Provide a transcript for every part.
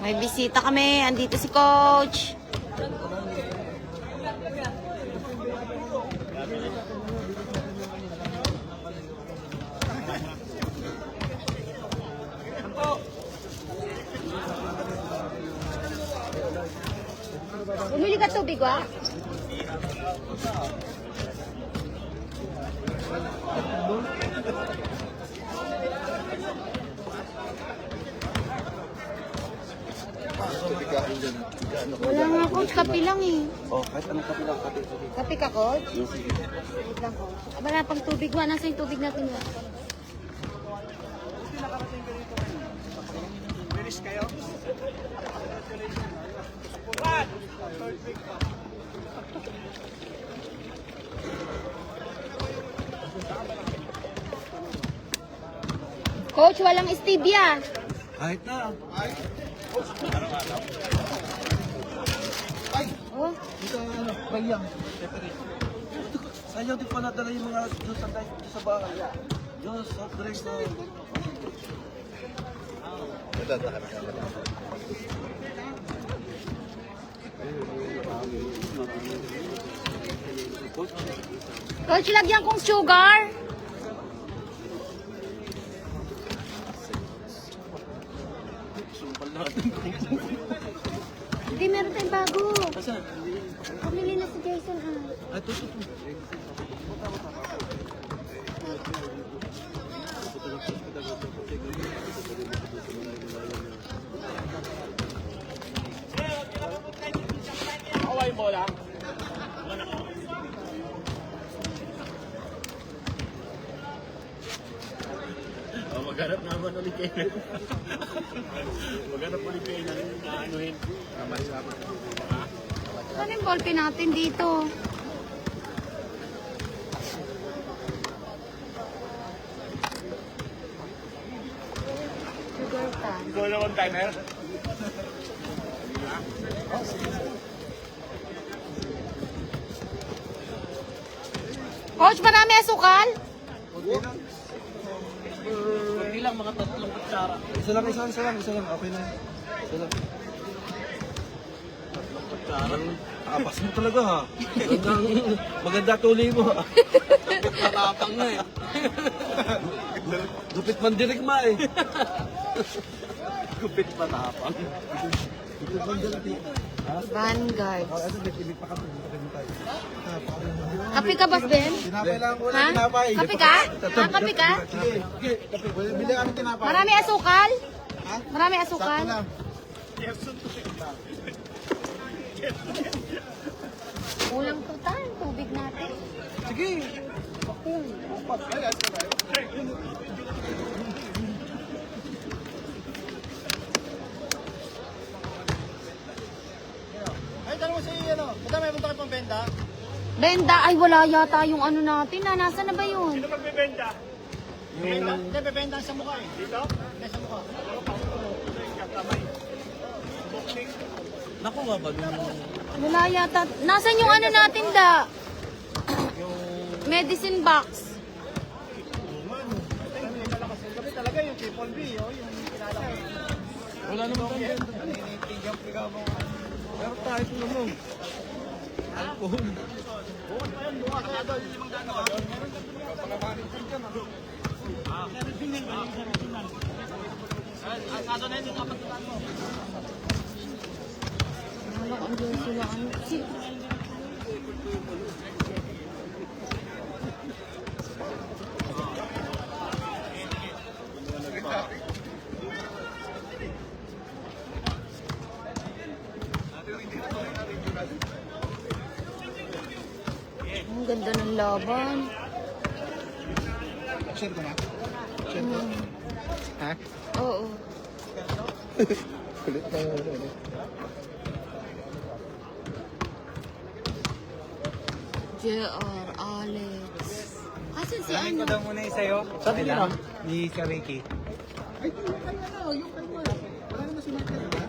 May bisita kami. Andito si Coach. Bumili ka tubig, wa? Wala nga, Coach. Kape lang eh. Oh, kahit anong kape lang, kape. Kape ka, Coach? Sige. Wait lang, Coach. Wala pang tubig, wa? Nasa yung tubig natin, wa? Bilis kayo. Coach, walang stevia. Kahit na. Ay. Oh, Dito ano, bayang. Sayang di pa nadala yung mga juice sa bahay. Juice, soft drinks. Coach, lagyan kong sugar. Hindi, meron tayong bago. Asan? Pumili na si Jason, ha? Ay, ito. Awa yung bola. Oh, maghanap naman ulit kayo. Maghanap ulit kayo ng anuhin. Ano yung ballpen natin dito? Sugar pa. Ikaw lang ang timer. Coach, marami asukal? Kunti lang, mga 3 kutsara. Isa lang. Okay na. Isa lang. Apas mo talaga ha. Maganda tuloy mo ha. Matapang na eh. Gupit man dirigma eh. Gupit matapang. Gupit man dirigma. Vanguard. Ano ba, ibig pa kami. Kape ka, Boss Ben? Tinapay lang, wala Ha? tinapay. Kape ka? Ha, kape ka? Sige, kape. Bili kami tinapay. Marami asukal? Ha? Marami asukal? Sakto lang. Kulang to tayo, tubig natin. Sige. Ay, tanong mo si ano, madami may punta kayo pang benta? Benda, ay wala yata yung ano natin. Nasaan na ba yun? Sino magbebenta? Hindi, bebenta sa mukha eh. Dito? Hindi, sa mukha. Naku nga ba yung... Wala yata. Nasaan yung ano natin da? Medicine box. Kami talaga yung triple B, oh, yung kilala ko. Wala naman tayong benta. Tinggang-tinggang mo. Pero tayo ito naman. Alcohol. Bukas pa yan, bukas kaya doon. Yung mga gano'n. Asado na yun, yung kapatulan mo. Wala, andyan sila. Ang ganda ng laban. Share ko na. Share ko. Ha? Oo. Kulit na yun. JR, Alex. Asan si Sabihin ko ano? daw muna yung sa'yo. Sabi niya. Ni Sir Ricky. Ay, yung kanina, yung kanina. Wala naman si Michael, ha?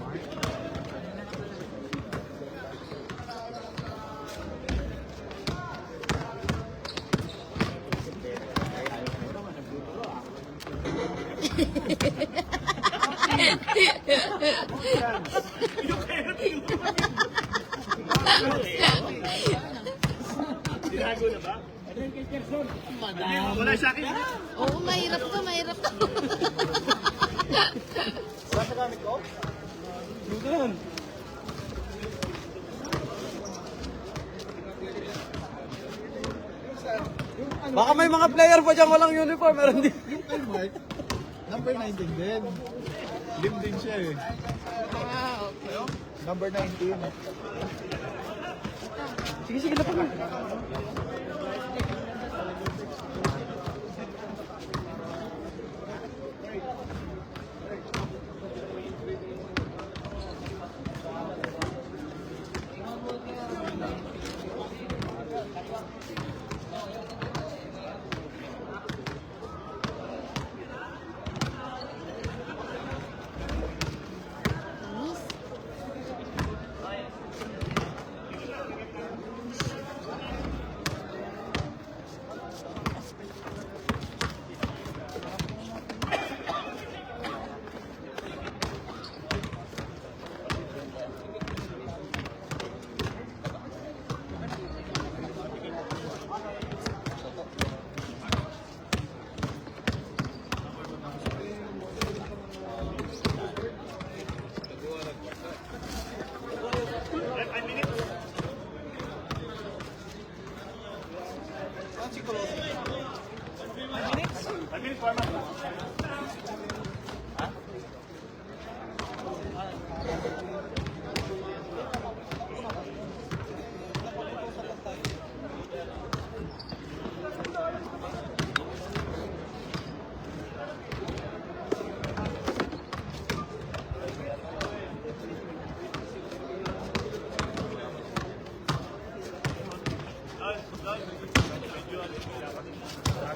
Tinago na ba? Wala sa akin. Oo, mahirap to, mahirap to. Wala sa gamit ko? Lugan. Baka may mga player pa dyan walang uniform, meron din. Yung kay Mark, number 19 din. Lim din siya eh. Ah, okay. Number 19. Sige, sige, dapat mo.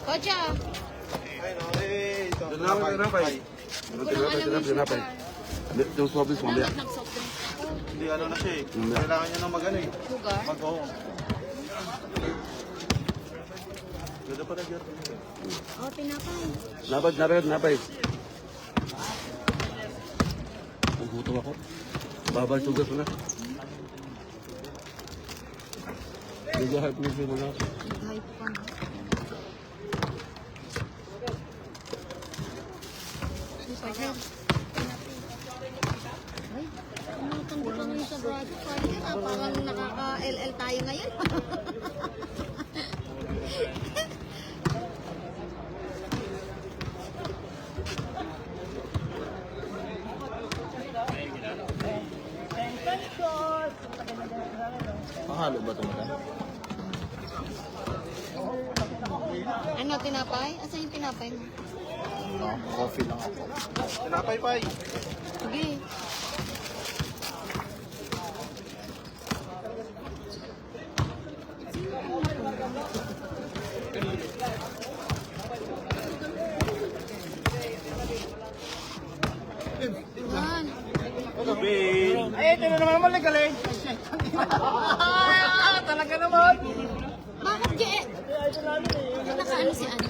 Koja. Tinapay. Tinapay. Yung sobrang Salamat nag-soft drinks ako. Hindi ano na siya eh. Kailangan niya nang mag-ano eh. Sugar? Mag-oo. Ganda pa na dyan. Oh, tinapay. Napay. Nagutom ako. Babal tugas mo na. Medyo hype mo siya muna. Nag-hype pa. Super. Ay, tumatanda ka ngayon sa bracket. Parang nakaka-LL tayo ngayon. Mahalo ba ito madam? Ano, tinapay? Asan yung tinapay mo? No, coffee lang ako. Tinapay pa eh. Sige. Yan. Ay, ito na naman galing. Talaga naman. Bakit kaya? Nakaano si ano?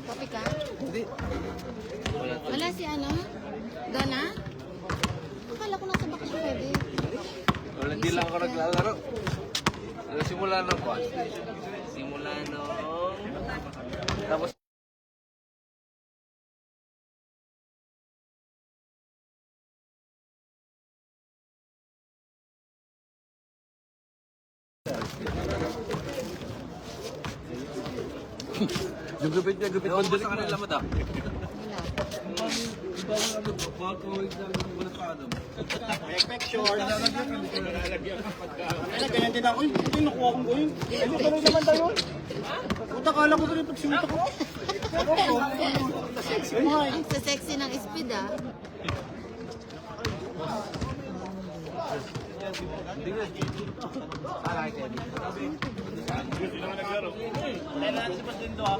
Kopi ka? Hindi. Wala si ano? Donna? Akala ko nasa bakasyon pwede. Wala, hindi lang ako naglalaro. Simula nung tapos Yung gupit niya, gupit man sa kanila mo Wala. Perfection. Kaya ganyan din ako. Ito yung nakuha kong gawin. Ano tuloy naman tayo? Puta, kala ko tuloy pag simita ko. Sexy mo eh. Ang sexy ng speed ah. Wala na natin si Paslindo ha.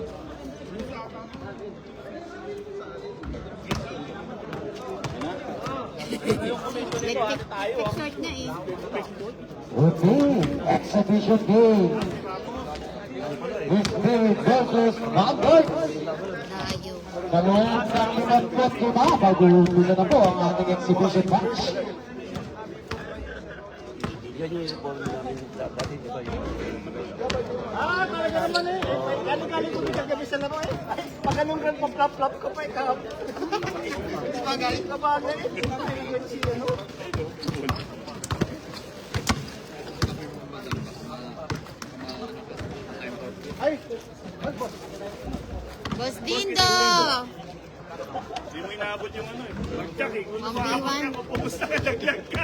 Leg short niya eh. Okay, exhibition game. Spirit versus Lambert. Layo. Dalawang kakimantot kita bago pila na po ang ating exhibition match. Yan yung uniform namin dati, di ba yun? Talaga naman eh. Galing-galing ko din kagabi sa laro eh. Pag anong grand pa-flop-flop ko pa ikaw. Magaling ka ba na eh. Ay! Boss Dindo! Hindi mo inaabot yung ano eh. Magtsak eh. Kung Mambiwan. pupusta ka, laglag ka.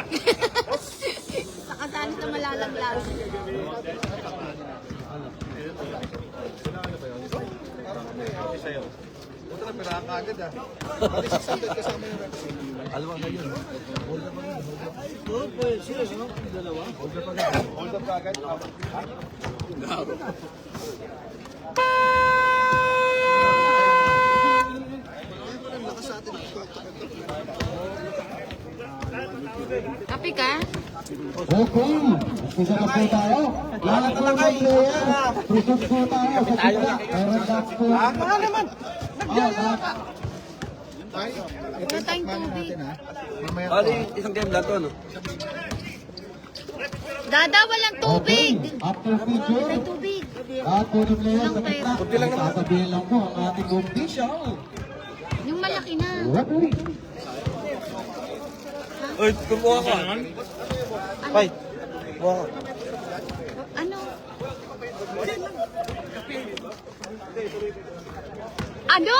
Saka saan ka malalaglag? Alam mo na yun. Hold up agad. Oo, po. Serious, no? Dalawa. Hold up agad. Hold up agad. Kapi ka? Okay, isa na po tayo. Lahat po ng player. Pusog po tayo sa gitna. Meron lang po. Ano naman? Wala tayong tubig. Bali, isang game lang to, no? Dada, walang tubig! After picture, May tubig. lahat po ng player sa gitna. Sasabihin lang po ang ating official. Yung malaki na. Referee. Uy, kumuha ka. Fight. Kumuha ka. Ano? Ano?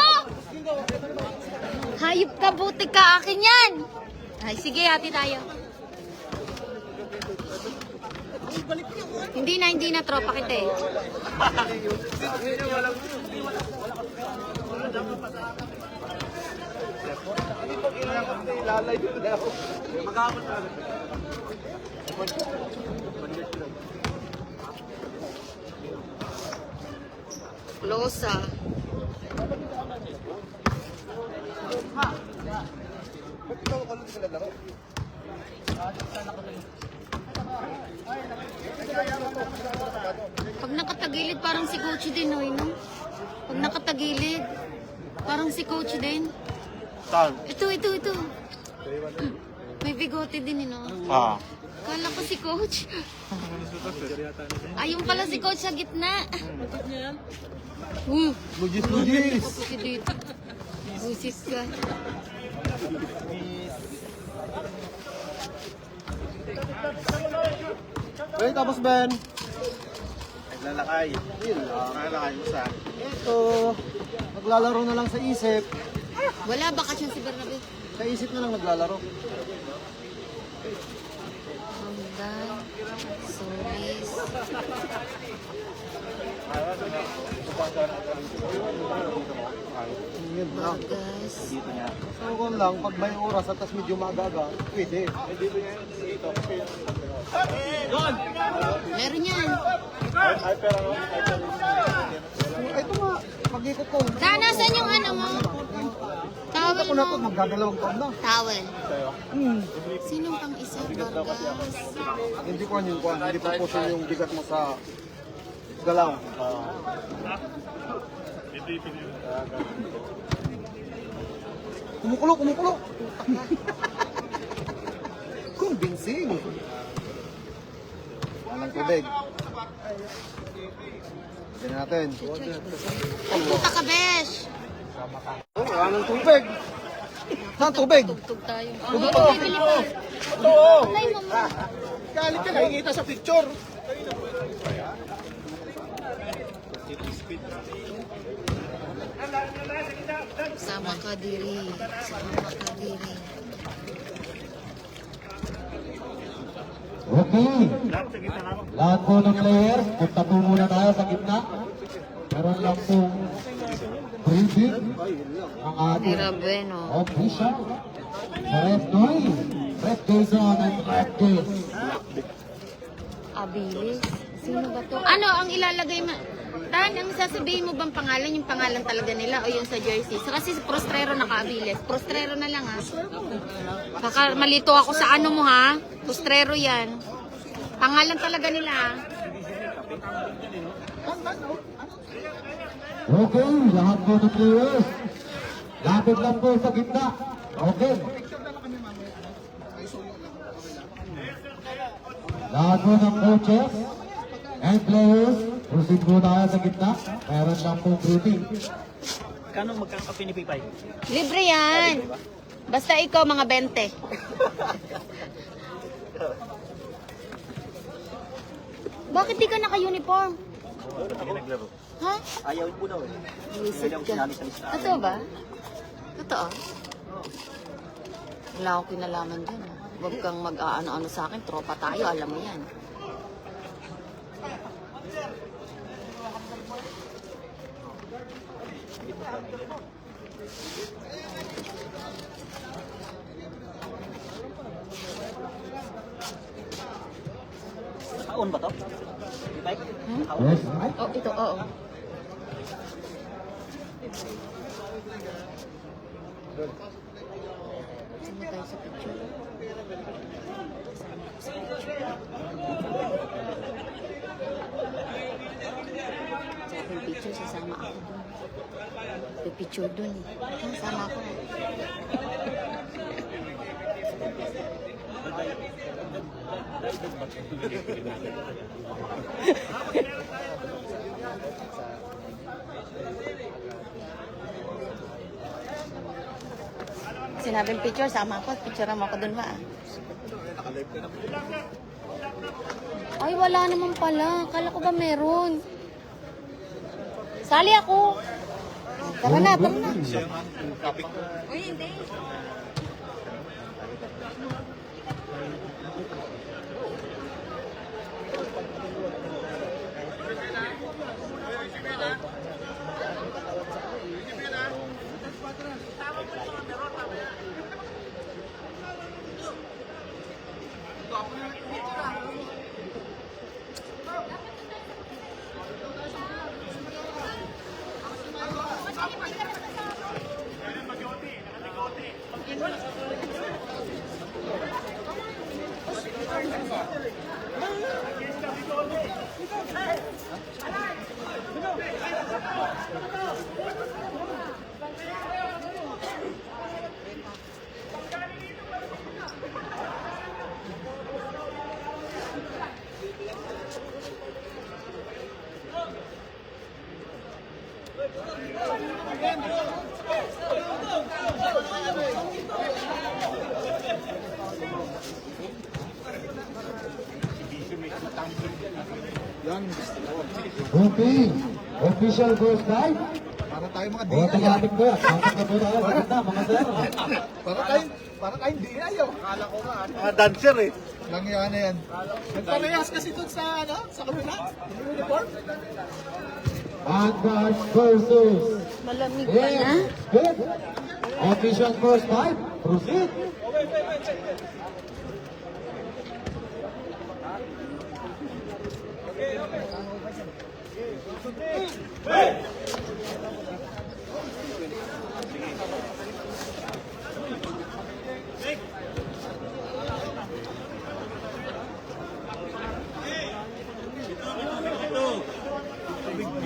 Hayop ka, buti ka. Akin yan. Ay, sige, hati tayo. Hindi na, tropa kita eh. Losa. Pag nakatagilid, parang si Coach din, no? Pag nakatagilid, parang si Coach din. Saan? Ito. May bigote din, no? Kala ko si Coach. Ayun pala si Coach sa gitna. Lugis. Kasi dito. Busis ka. Wait, tapos Ben. Naglalakay. Yun lang. Naglalakay mo sa... Ito, naglalaro na lang sa isip. Wala bakasyon si Bernabe. Sa isip na lang naglalaro. Hanggang Solis. Bagas. So kung lang, pag may oras at tas medyo maaga, pwede. Meron yan. Ito nga, pag-ikot ko. Sana, saan yung ano mo? Towel Ako na to, mo. magdadalawang taon na. Towel. Sinong pang isa? Bagas. Hindi ko yung kwan, hindi pa puso yung bigat mo sa galaw. Kumukulo. Convincing. Walang tubig. Tignan natin. Puta ka, Besh. Walang tubig. Saan tubig? Tugtog tayo. Bibili pa. Oo! Play mo mo. Galit ka, nakikita sa picture. Sama ka diri. Sama ka diri. Okay. Lahat po ng players, punta po muna tayo sa gitna. Meron lang pong briefing ang ating Grabe, no? official. Ref Noy, Ref Jason, and Ref Jace. Abilis. Sino ba to? Ano ang ilalagay mo? Dan, ang sasabihin mo bang pangalan? Yung pangalan talaga nila o yung sa jersey? So, kasi si Prostrero naka-Abilis. Prostrero na lang, ha? Baka malito ako sa ano mo, ha? Prostrero yan. Pangalan talaga nila, ha? Okay, lahat po ng players. Lapit lang po sa gitna. Okay. Lahat po ng coaches and players, proceed po tayo sa gitna. Meron lang po briefing. Kano magkano ka pinipipay? Libre yan. Basta ikaw, mga 20. Bakit di ka naka-uniform? Hindi naglaro. Ha? Ayaw po daw eh. Visit ka. Totoo ba? Totoo? Wala akong kinalaman dyan. Ha? Huwag kang mag-ano-ano sa akin. Tropa tayo, alam mo yan. Naka-on ba to? Pipay? Hmm? Yes. Oh, ito, oo. Sama tayo sa picture. Sa aking picture, sasama ako dun. May picture dun eh. Sama ako. Sinabing picture, sama ako. Picture mo ako dun ba? Ay, wala naman pala. Kala ko ba meron? Sali ako. Tara na, tara na. Uy, hindi. Okay. Official goes live. Para tayo mga O, tingnan po. Sangkat na po tayo sa gitna, mga sir. Para tayong DI oh. Akala ko nga. Mga dancer eh. Lang yan na yan. Nagparehas kasi doon sa ano, sa kabila. Uniform. Vanguard versus Malamig pa na. Good. Official first five. Proceed.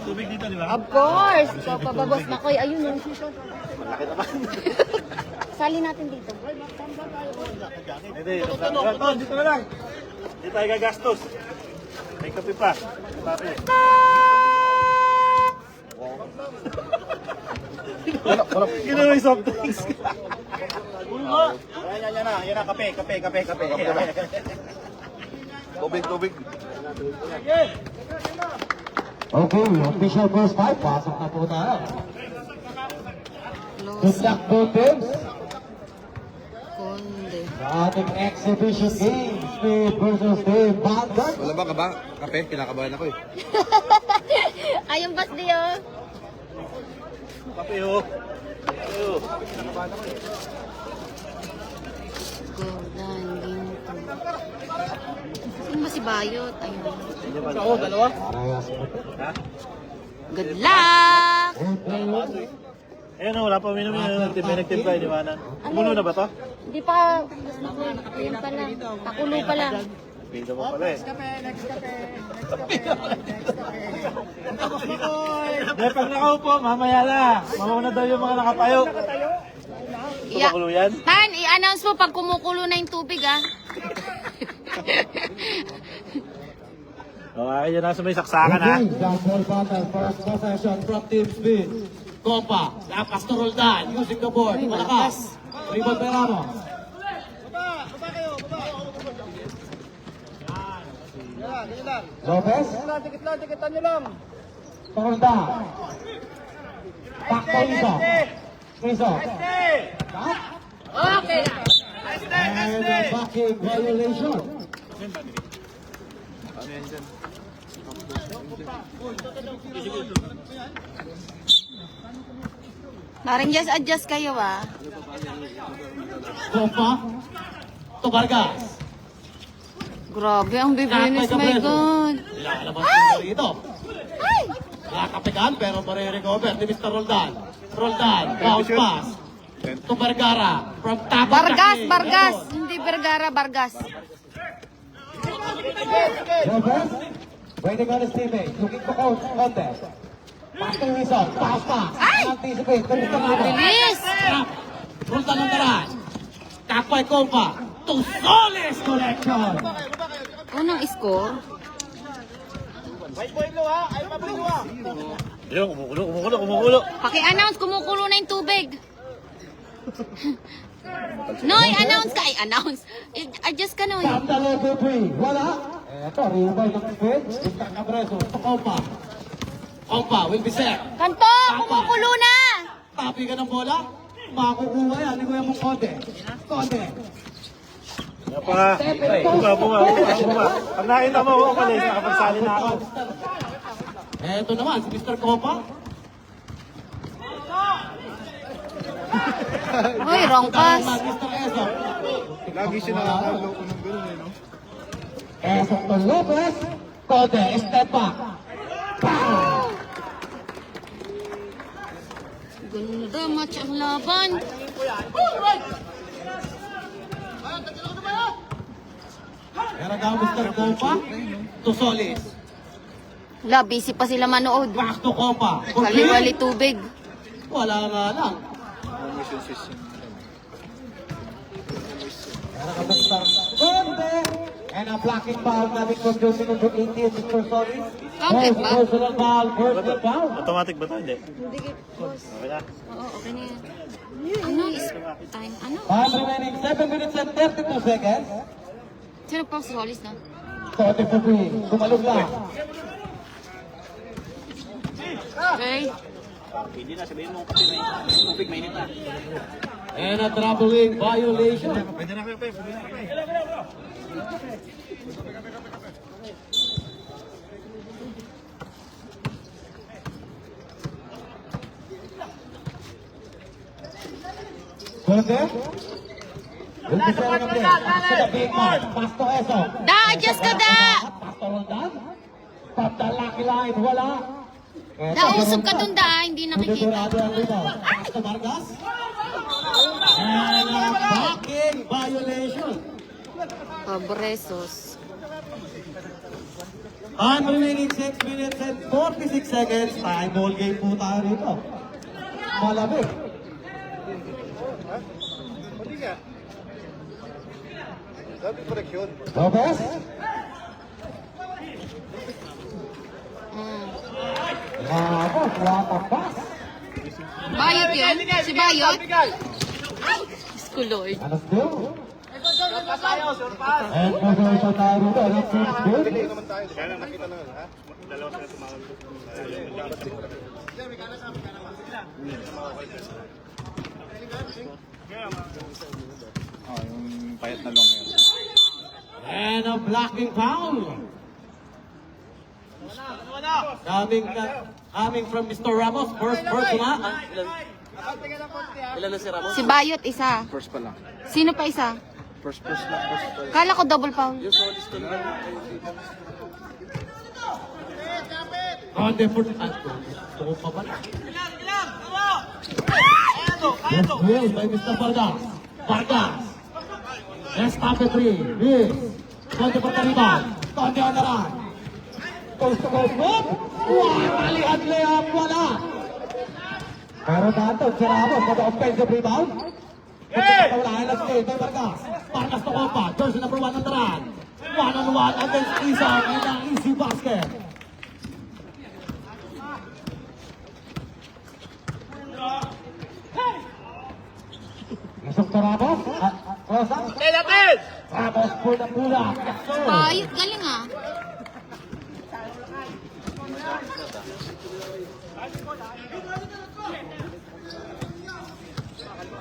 Tubig dito, di ba? Of course. Papabagos na ko. Ayun yun. Malaki naman. Sali natin dito. Hindi, dito na lang. Hindi tayo gagastos. May kape pa. Papi. Yun na may soft drinks. Yan na, kape. Okay, official first 5. Pasok na po tayo. Good luck both teams. Konde. Sa ating exhibition game, Speed versus Team Vanguard. Wala ba kape? Kinakabahan ako eh. Ayun, bas di oh. Kape ho. Goldan, ginto. Sino ba si Bayot? Ayun. Ako, dalawa. Parehas po. Good luck! Ayun wala pa uminom yun. May nagtimpla, di ba na? Puno na ba to? Hindi pa. Ayun pa lang. Pakulo pa lang. Pito mo pala eh. Dahil pag nakaupo, mamaya na. Mamuna daw yung mga nakatayo. Yeah. Pakulo yan? Tan, i-announce mo pag kumukulo na yung tubig, ah. Okay, yun nasa may saksakan ha. Okay, jump ball battle, first possession from Team Speed. Compa, lapas to Roldan, using the board, malakas. Rebound by Ramos. Lopez, Dikitan nyo lang. Roldan. Back to Iso. Iso. Back. Okay na. And a backing violation. Parang adjust kayo, ah. Compa, to Vargas. Grabe, ang bibinis, my God. Ilalabas mo rito. Ay! Nakapigan pero marirecover ni Mr. Roldan. Roldan, bounce pass. To Vergara. From top of the Vargas, key. Vargas. Hindi Vergara, Vargas. Lopez, waiting on his teammate. Looking for contest. Pass to Rizal. Bounce pass. Anticipate. To Mr. Ramos. Bilis! Trap. Roldan ang daran. Tap by Compa. To Solis collection. Unang score. Ayun, kumukulo. Paki-announce, kumukulo na yung tubig. Noy, announce ka. Ay, announce. Adjust ka, Noy. Tap the level 3. Wala. Eto, rebound ng speed. Mr. Cabreso. To Compa. Compa will be set. Kanto, kumukulo na. Tapi ka ng bola. Makukuha yan. Hindi ko yan mong konti. Konti. Buma. Pag nakita mo ako umalis, nakapagsali na ako. Eto naman, si Mr. Copa. Uy, wrong pass. Mr. Eso. Lagi siya nakakaloko ng gano'n eh, no? Eso to Lopez. Conte, step back. Ganda, match ang laban. Meron daw Mr. Copa. To Solis. Wala, busy pa sila manood. Back to Copa. Kaliwali tubig. Wala nga lang. Meron ka Mr. Conte. And a blocking foul namin from jersey number 18, Mr. Solis. Counted ba? Personal foul, personal foul. Automatic ba ito? Hindi. Hindi, boss. Okay na. Oo, okay na yan. Ano is time? Ano? Time remaining 7 minutes and 32 seconds. Sino pa si Solis na? Conte for three. Sumalog lang. Okay. Hindi na, sabihin mo kasi may tubig, mainit na. And a traveling violation. Pwede na kayo, pwede na kayo. Conte. Will be setting up there. Pass to the big man. Pass to Eso. Da, adjust ka, da! Pass to Roldan. From the lucky line, wala. Da, usog ka dun, da. Hindi nakikita. Sigurado ang rebound. Pass to Vargas. And a backing violation. Pabresos. Time remaining 6 minutes and 46 seconds. Time ball game po tayo rito. Malamig. Lopez. Bravo, what a pass. Bayot yun? Si Bayot? Ay, Diyos ko, Lord. Ano still? Surpass tayo, surpass. And possession tayo dito ng Team Good. Yung payat na long hair. And a blocking foul. Coming from Mr. Ramos. First na. Ilan na si Ramos? Si Bayot, isa. First pa lang. Sino pa isa? First lang. First pa lang. Kala ko double foul. Yung solis ko lang. Conde for gusto ko pa pala. Yes, yes, by Mr. Vargas. Vargas. Let's stop the three. Yes. Conde for the rebound. Conde on the run. Coast to coast move. Wow, malihan layup, wala. Pero dato, si Ramos, mag-offensive rebound. Pagkakawalahan lang si Kay Vargas. Vargas to Copa, jersey number 1 on the run. One-on-one against Isang and ang easy basket. Isang to Ramos. Rosa. Stay natin! Ramos, pula-pula. Yes, sir. Bayot, galing ah.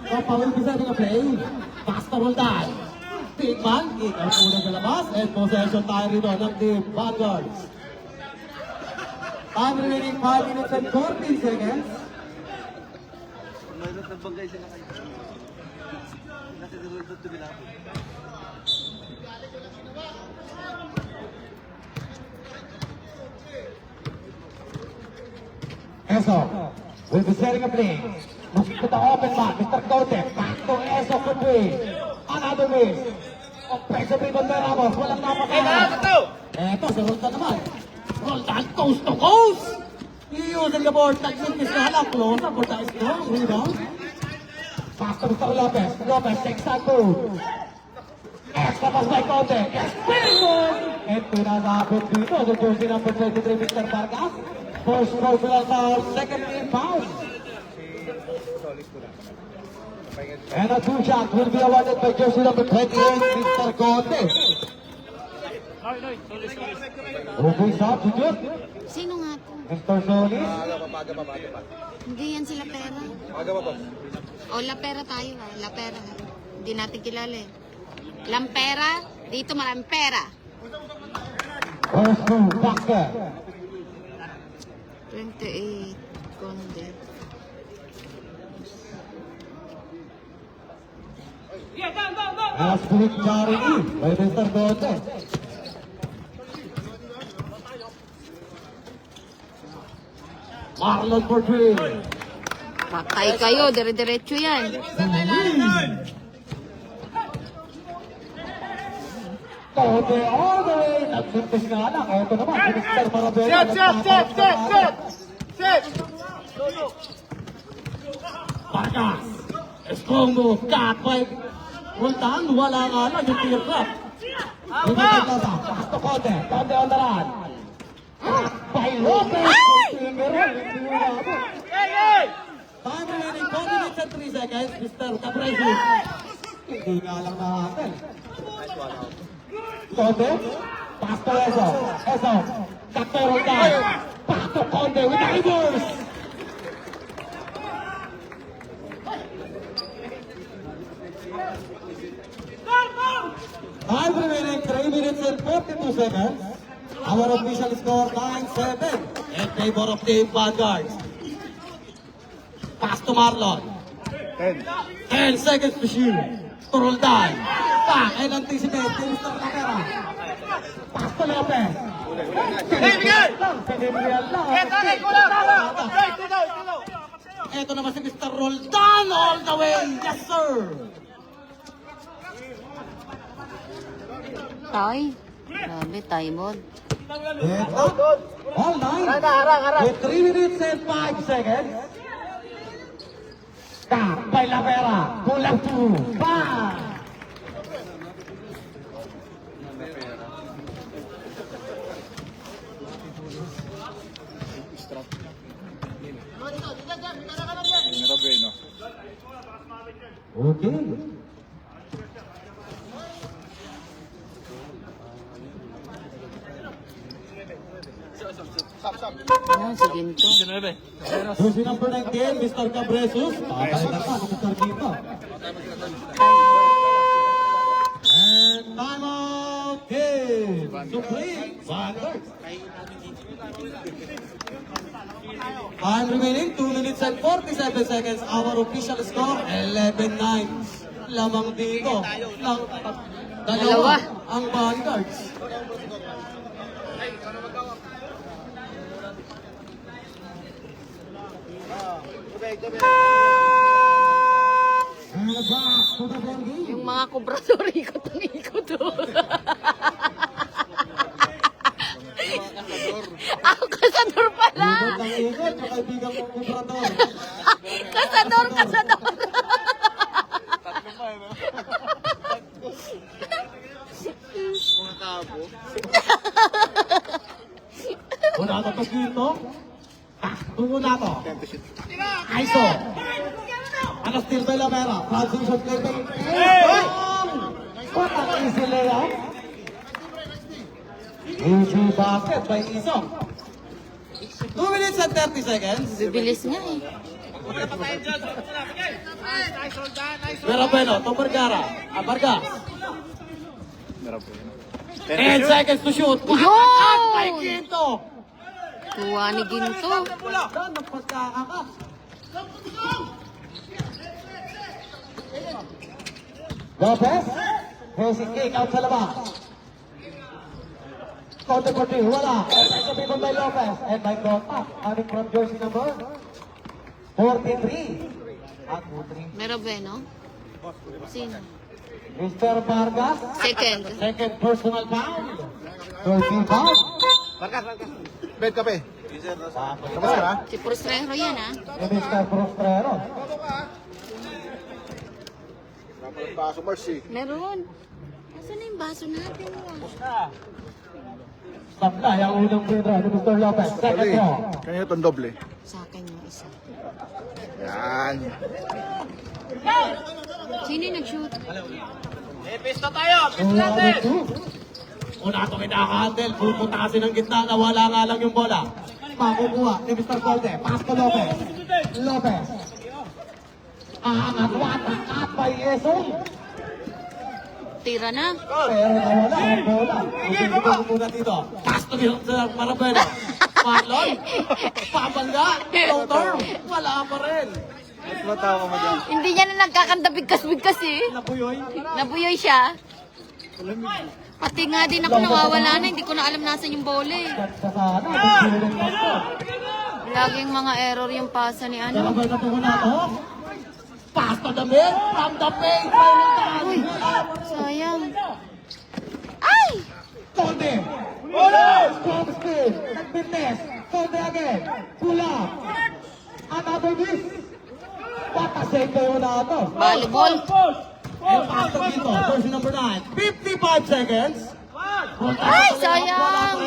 Copa will be setting a play. Pass to Roldan. Big man, ikaw muna sa labas. And possession tayo rito ng team Vanguards. Time remaining 5 minutes and 14 seconds. Eso will be setting a play. Look to the open man, Mr. Cote. Back to Eso for three. Another miss. Offensive rebound by Ramos. Walang napakala. Eto, si Roldan naman. Roldan coast to coast. Iusing the board. Nag-miss na halak. Close up for the strong rebound. Back to Mr. Lopez. Lopez takes that move. Extra pass by Cote. Spinning move. And pinasabot dito sa jersey number 23, Mr. Vargas. First personal foul, second team foul. And a two shot will be awarded by jersey number 28, Mr. Conte. Okay, stop, sujud. Sino nga to? Mr. Solis. Hindi yan sila pera. O, La Pera tayo ah. La Pera. Hindi natin kilala eh. Lampera. Dito maraming pera. First move, basket. 28. Conde. Last split Charity by Mr. Conte. Marlon for three. Patay kayo. Dire-diretso yan. Conte all the way. Nagsintis nga lang. Ito naman, si Mr. Marabella. Set! Vargas. Strong move. Cut by Roldan. Wala nga lang yung tear trap. Pass to Conte. Conte on the run. By Lopez. Time remaining 4 minutes and 3 seconds. Mr. Capresi. Hindi nga lang natin. Conte. Pass to Eso. Eso. Cut to Roldan. Pass to Conte with the reverse. Time remaining 3 minutes and 42 seconds. Our official score 9-7 in favor of Team Vanguard. Pass to Marlon. 10 seconds to shoot. To Roldan. Back and anticipate to Mr. Capera. Pass to Lopez. Miguel! Pinilihan lang. Ito naman si Mr. Roldan all the way. Yes, sir. Tay. Grabe, tay bod. All nine. With 3 minutes and 5 seconds. Tap by Lavera. Pull up to 5. Okay. Ano, si Ginto. Jersey number 19, Mr. Cabresus. Papalitan pa ng Mr. Quinto. And timeout game. Complete. Vanguard. Time remaining, 2 minutes and 47 seconds. Our official score, 11-9. Lamang dito. Dalawa ang Vanguards. And back to the ball game. Yung mga kubrador, ikot ang ikot. Ako, kasador pala. Ikot ang ikot, sa kaibigan mong kubrador. Kasador, kasador. Una to to dito. Tungo na to. Aiso. Ano still by Lamera. Transition play by. What an easy layup. Easy basket by Isong. 2 minutes and 30 seconds. Bibilis niya eh. Mera bueno, to Vergara. Vargas. 10 seconds to shoot. Yun! Ay, Quinto. Tuwa ni Ginto. Doon, nagpagkakakas. Lopez. Basic kick out sa labas. Counter for three, wala. Sa people by Lopez. And by contact. Coming from jersey number 43. At 43. Meron ba, no? Sino? Mr. Vargas. Second. Second personal foul. Jersey foul. Bet kape. Kamas ka na? Si Prostrero yan, ah. Mr. Prostrero. Baso Mercy. Meron. Nasaan na yung baso natin? ah? Supply ang unang free throw ni Mr. Lopez. Second throw. Kanina itong doble. Sa akin yung isa. Yan. Sino yung nag-shoot? Una ito kinakahandle. Pupunta kasi ng gitna. Nawala nga lang yung bola. Makukuha ni Mr. Colde. Pass to Lopez. Lopez. Aangat at by Esong. Tira na. Pero nawala ang bola. Usin ko muna dito. Pass to Mr. Marabeno. Marlon. Pabangga. Long term. Wala pa rin. Hindi niya na nagkakanta bigkas-bigkas eh. Napuyoy. Nabuyoy siya. Pati nga din ako nawawala na. Hindi ko na alam nasan yung bola eh. Sa sana. Pagsiling pasto. Laging mga error yung pasa ni ano. Sabay na po na ito. Pass to the mid. From the paint. Uy, sayang. Ay! Conde. Strong spin. Nag-fitness. Conde again. Pull up. Another miss. What a save kayo na ito. Volleyball. And pass to dito. Jersey number 9. 55 seconds. Ay, sayang.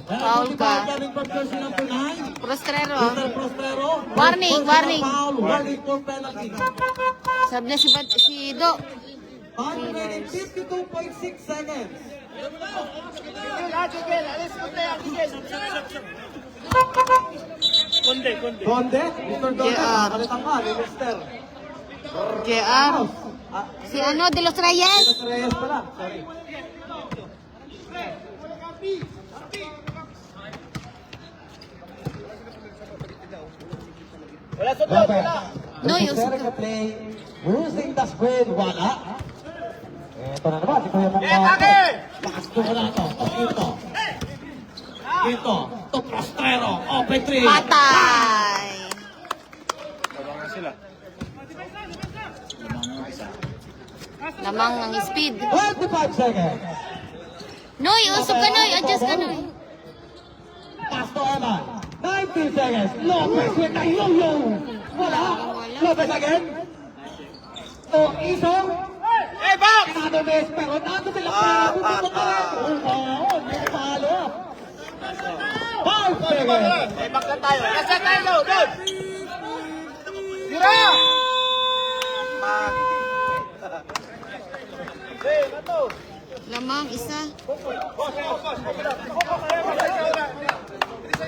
Foul ka. Coming from jersey number 9. Prostrero. Mr. Prostrero. Warning, warning. Foul. Warning for penalty. Sabi na si Do. Time remaining 52.6 seconds. Conde. Mr. Conde. JR. Nakalitan ka ni Mr. JR. Si ano, De Los Reyes. Mr. Reyes pala. Sorry. No, yung Necessary to play. Using the screen. Wala. Ito na naman. Si Kuya Monggo. Lakas ko na ito. Ito. Ito. To Prostrero. Open 3. patay. Lamang ng speed. 25 seconds. Noy, usog ka Noy. Adjust ka Noy. Pass to Eman. 19 seconds. Lopez with a yo-yo. Wala. Lopez again. To Isong. Hey, back! Another miss. Pero nando sila pera. Oo. May palo. 5 seconds. Hey, back na tayo. Nasa tayo, doon! Tira! Hey, nato! Lamang isa.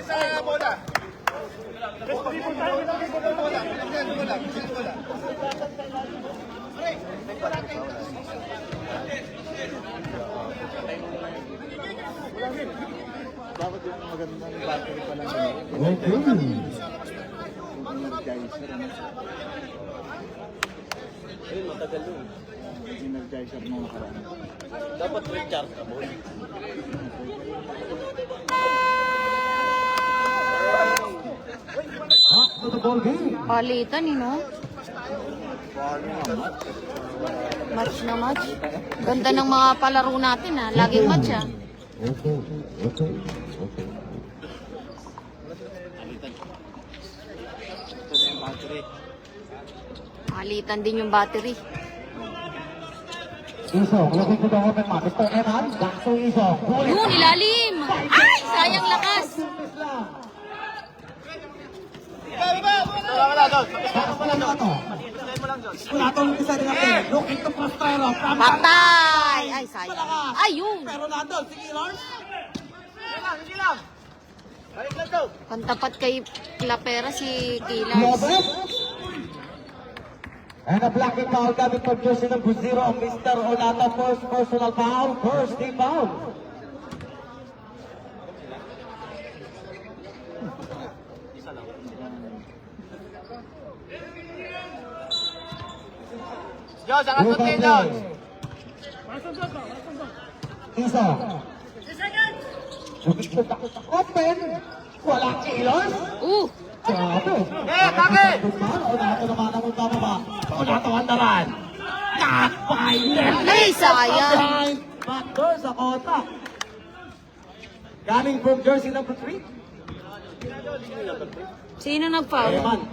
sa bola. Responsible tayo. Bola. Bola. Dapat yung magandang battery pa lang. Okay. Ayun, matagal yun. Energizer nung nakaraan. Dapat rechargeable. Back to the ball game. Palitan, no? Match na match. Ganda ng mga palaro natin, ha? Laging match, ha? Okay. Ito na yung battery. Palitan din yung battery. Isong, looking to the open man. Mr. Eman, back to Isong. Yun, ilalim! Ay, sayang lakas! Wala doon. Wala tong isa din natin. Looking to Prospero. Patay! Ay, sayang. Ayun! Pero nandun, sige Lars. Sige lang. Balik lang daw. Pantapat kay Clapera si Killers. Lopez. And a blocking foul coming from jersey number 0, Mr. Onata. First personal foul, first team foul. Yo, saka to kayo doon. Isa. Open. Wala kilos. Grabe. Bakit? Onata naman ang utama ba? Onata Wandaran. Cut by left. Ay, sayang. Backdoor sa kota. Galing from jersey number 3. Sino nag-foul? Eman.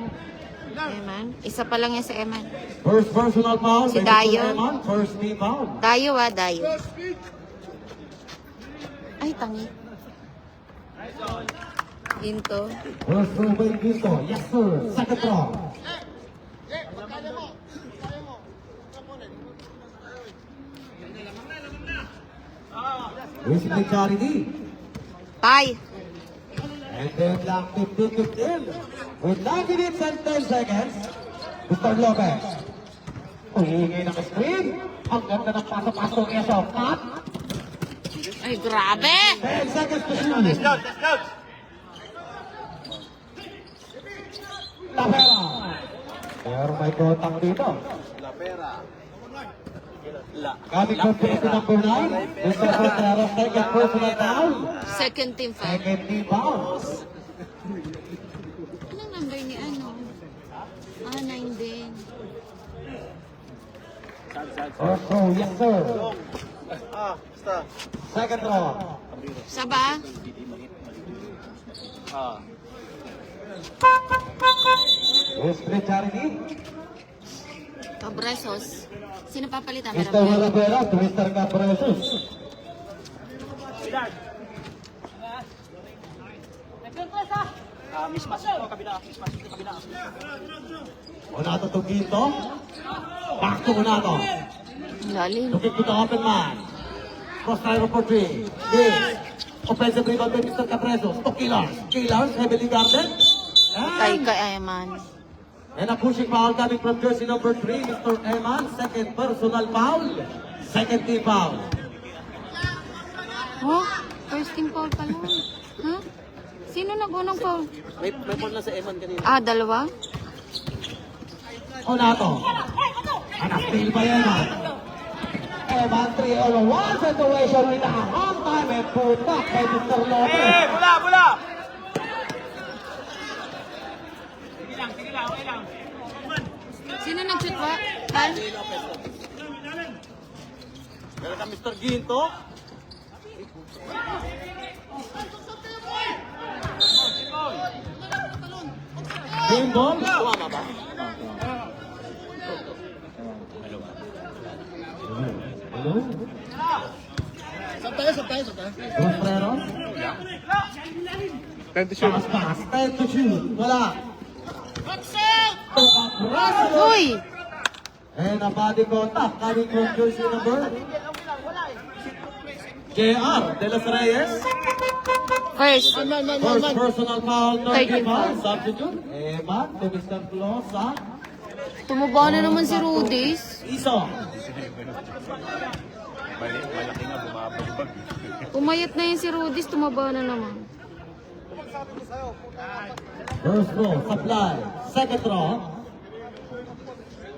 Eman. Isa pa lang yan sa Eman. First personal foul. Si by Mr. Dayo. Eman. First team foul. Dayo, Dayo. Ay, tangi. Ginto. First throw by Gusto. Yes sir. Second throw. Recently Charity. Tay. And then lang 15-15. With 90 minutes and 10 seconds. Mr. Lopez. Uhingi ng screen. Ang ganda ng paso-paso niya sa cut. Ay, grabe. 10 seconds to shoot. Let's go. Lapera. Pero may kotang dito. La pera. Coming from jersey number 9. Mr. Contreras, second personal foul. Second team foul. Second team foul. Anong number ni ano? 9 din. First throw, yes sir. Basta. Second throw. Saba? Split Charity. Cabresos. Sino papalitan? Mr. Malavera to Mr. Capresos. Onato to Quinto. Back to Onato. Lalim. Looking to the open man. Cross tire for 3. Yes. Offensive rebound by Mr. Capresos. To Killers. Killers heavily guarded. Kay Eman. And a pushing foul coming from jersey number 3, Mr. Eman. Second personal foul. Second team foul. Oh, first team foul pala. Huh? Sino nag-unang foul? May foul na sa Eman kanina. Ah, dalawa? Onato. And a steal by Eman. Eman 3-on-1 situation with a half time and put back by Mr. Lopez. Bula! Sino nag-shoot ba? Val? Meron ka Mr. Ginto. Game ball. Tumama ba? Hello? Saan tayo? Contreras. Pass. 10 to shoot. Wala. To Capresos. Uy! And a body contact coming from jersey number JR De Los Reyes. First. First personal foul, 13 35. Substitute. Eman to Mr. Closa. Tumaba na naman si Rudis. Iso. Pumayat na yun si Rudis, tumaba na naman. First row, supply. Second row.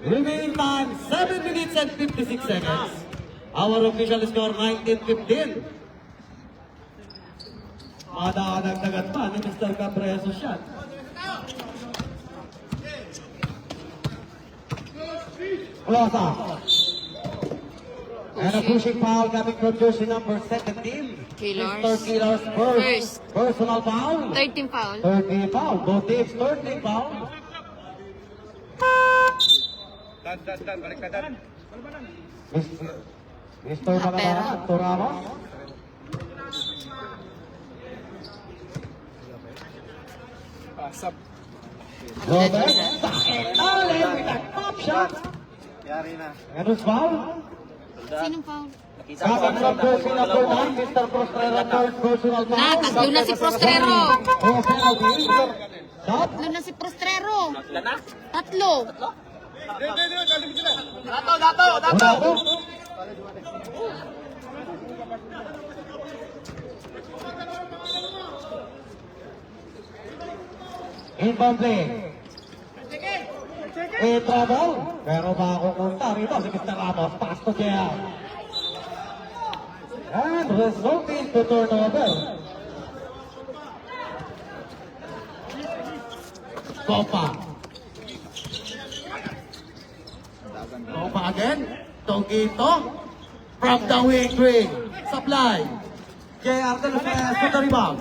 Remaining time, 7 minutes and 56 seconds. Our official score, 19-15. Madadagdagan pa ni Mr. Cabreso shot. Closa. And a pushing foul coming from jersey number 17. Killers. Mr. Killers first. Personal foul. 13 foul. 13 foul. Both teams 13 foul. Mr. Manamara, Toramos. Lopez, sakit alim with a top shot. Yari na. And who's foul? Sinong foul? Coming from jersey number 9, Mr. Prostrero, third personal foul. Tatlo na si Prostrero. Oh, penalty. Shot. Tatlo na si Prostrero. Tatlo. Bravo. Inbound play. Trouble. Pero makukunta rito si Mr. Ramos. Pass to Jea. And resulting to turnover. Copa. Copa again. Tongito. From the wing ring. Supply. J.R. de Lopez to the rebound.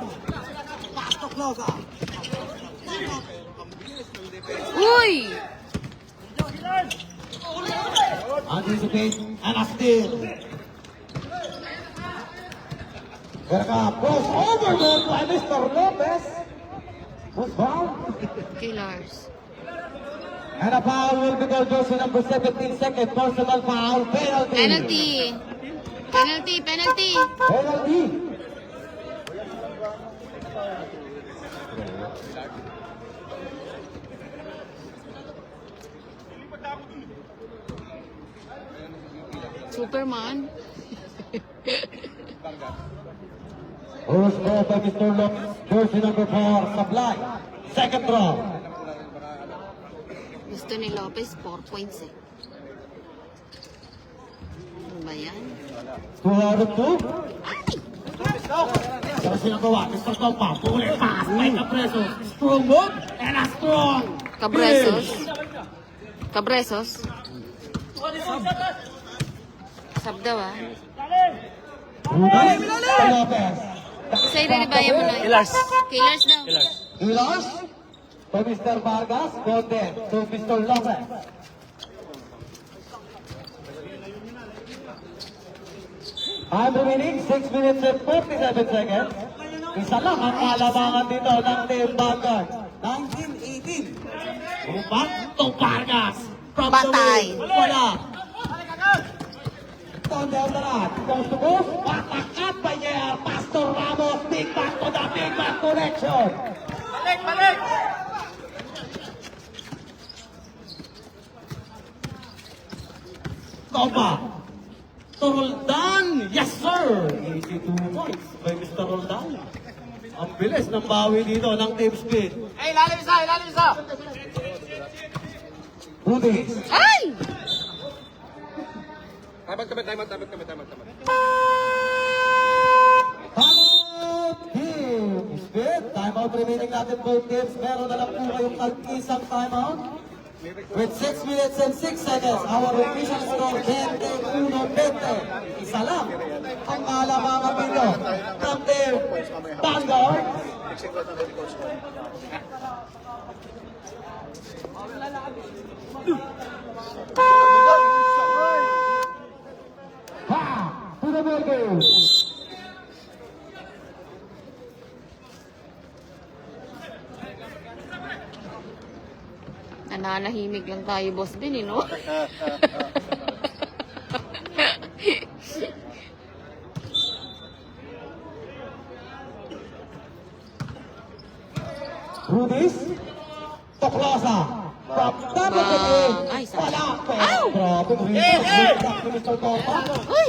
Pass to Closa. Uy! Anticipate and a steal. Here comes cross overload by Mr. Lopez. Who's foul? Killers. And a foul will be called jersey number 17, second personal foul, penalty. Penalty. Penalty, penalty. Penalty. Superman. First throw by Mr. Lopez, jersey number 4, supply. Second throw. Gusto ni Lopez, 4 points eh. Ano ba yan? 2 out of 2. Pero sinagawa, Mr. Tompa, puli pass by Cabreso. Strong move and a strong Cabresos. finish. Cabresos. Sab daw ah. Rudis to Lopez. Isa i-rebaya mo na. Killers. Killers daw. Kilos to Mr. Vargas, Conde to Mr. Lopez. Time remaining, 6 minutes and 47 seconds. Isa lang ang kalabangan dito ng Team Vanguard. 19-18. Umpak to Vargas. From the Batay. wing. Wala. Conde on the run. Goes to move. Patakat by J.R. Pastor Ramos. Big back to the big back connection. Balik! Copa. To Roldan. Yes, sir. 82 points by Mr. Roldan. Ang bilis ng bawi dito ng Team Speed. Ay, ilalim isa! Ilalim isa! Rudis. Ay! Timeout Team Speed. Timeout remaining natin both teams. Meron na lang po kayong isang timeout. With 6 minutes and 6 seconds, our official score 21-20. Isa lang ang kalamangan dito ng Team Vanguard. Ha! To the ball game. Nananahimik lang tayo, boss din, eh, no? Rudis. Toklosa. From double to Ay, eight. Wala. Ow! Grabe. Wala ni Mr. Copa. Uy!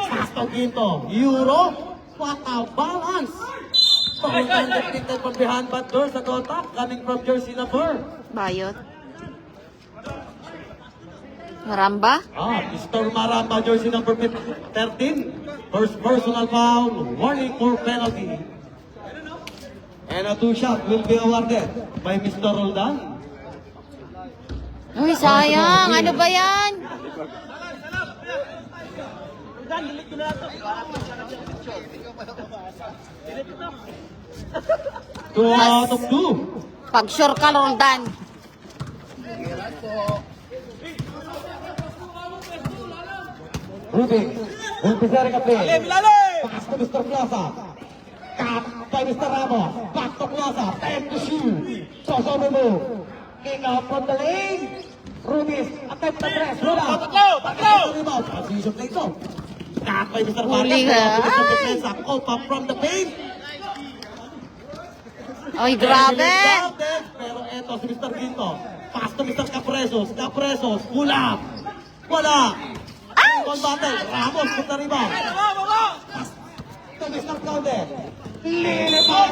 Sastong Ginto. Euro. What a balance. Pangultan deflected from behind but door sa contact coming from jersey number. Bayot. Maramba? Mr. Maramba, jersey number 13. First personal foul, warning for penalty. And a 2 shot will be awarded by Mr. Roldan. Uy, sayang. Ano ba yan? 2 out of 2. Pag sure ka, Roldan. Rubik, umpisa rin ka play. Pass to Mr. Plaza. Cut by Mr. Ramos. Back to Plaza. Time to shoot. Sosono mo. King out from the lane. Rubis, attempt the press. Rola. Tatlo! Rebound. Transition play to. Cut by Mr. Huli Vargas. ka. Mr. Defensa. Copa from the paint. Ay, grabe. Pero eto si Mr. Ginto. Pass to Mr. Capresos. Capresos. Wala. Wala. Ouch! Battle. Ramos with the rebound. Pass to Mr. Claude. Lilipad.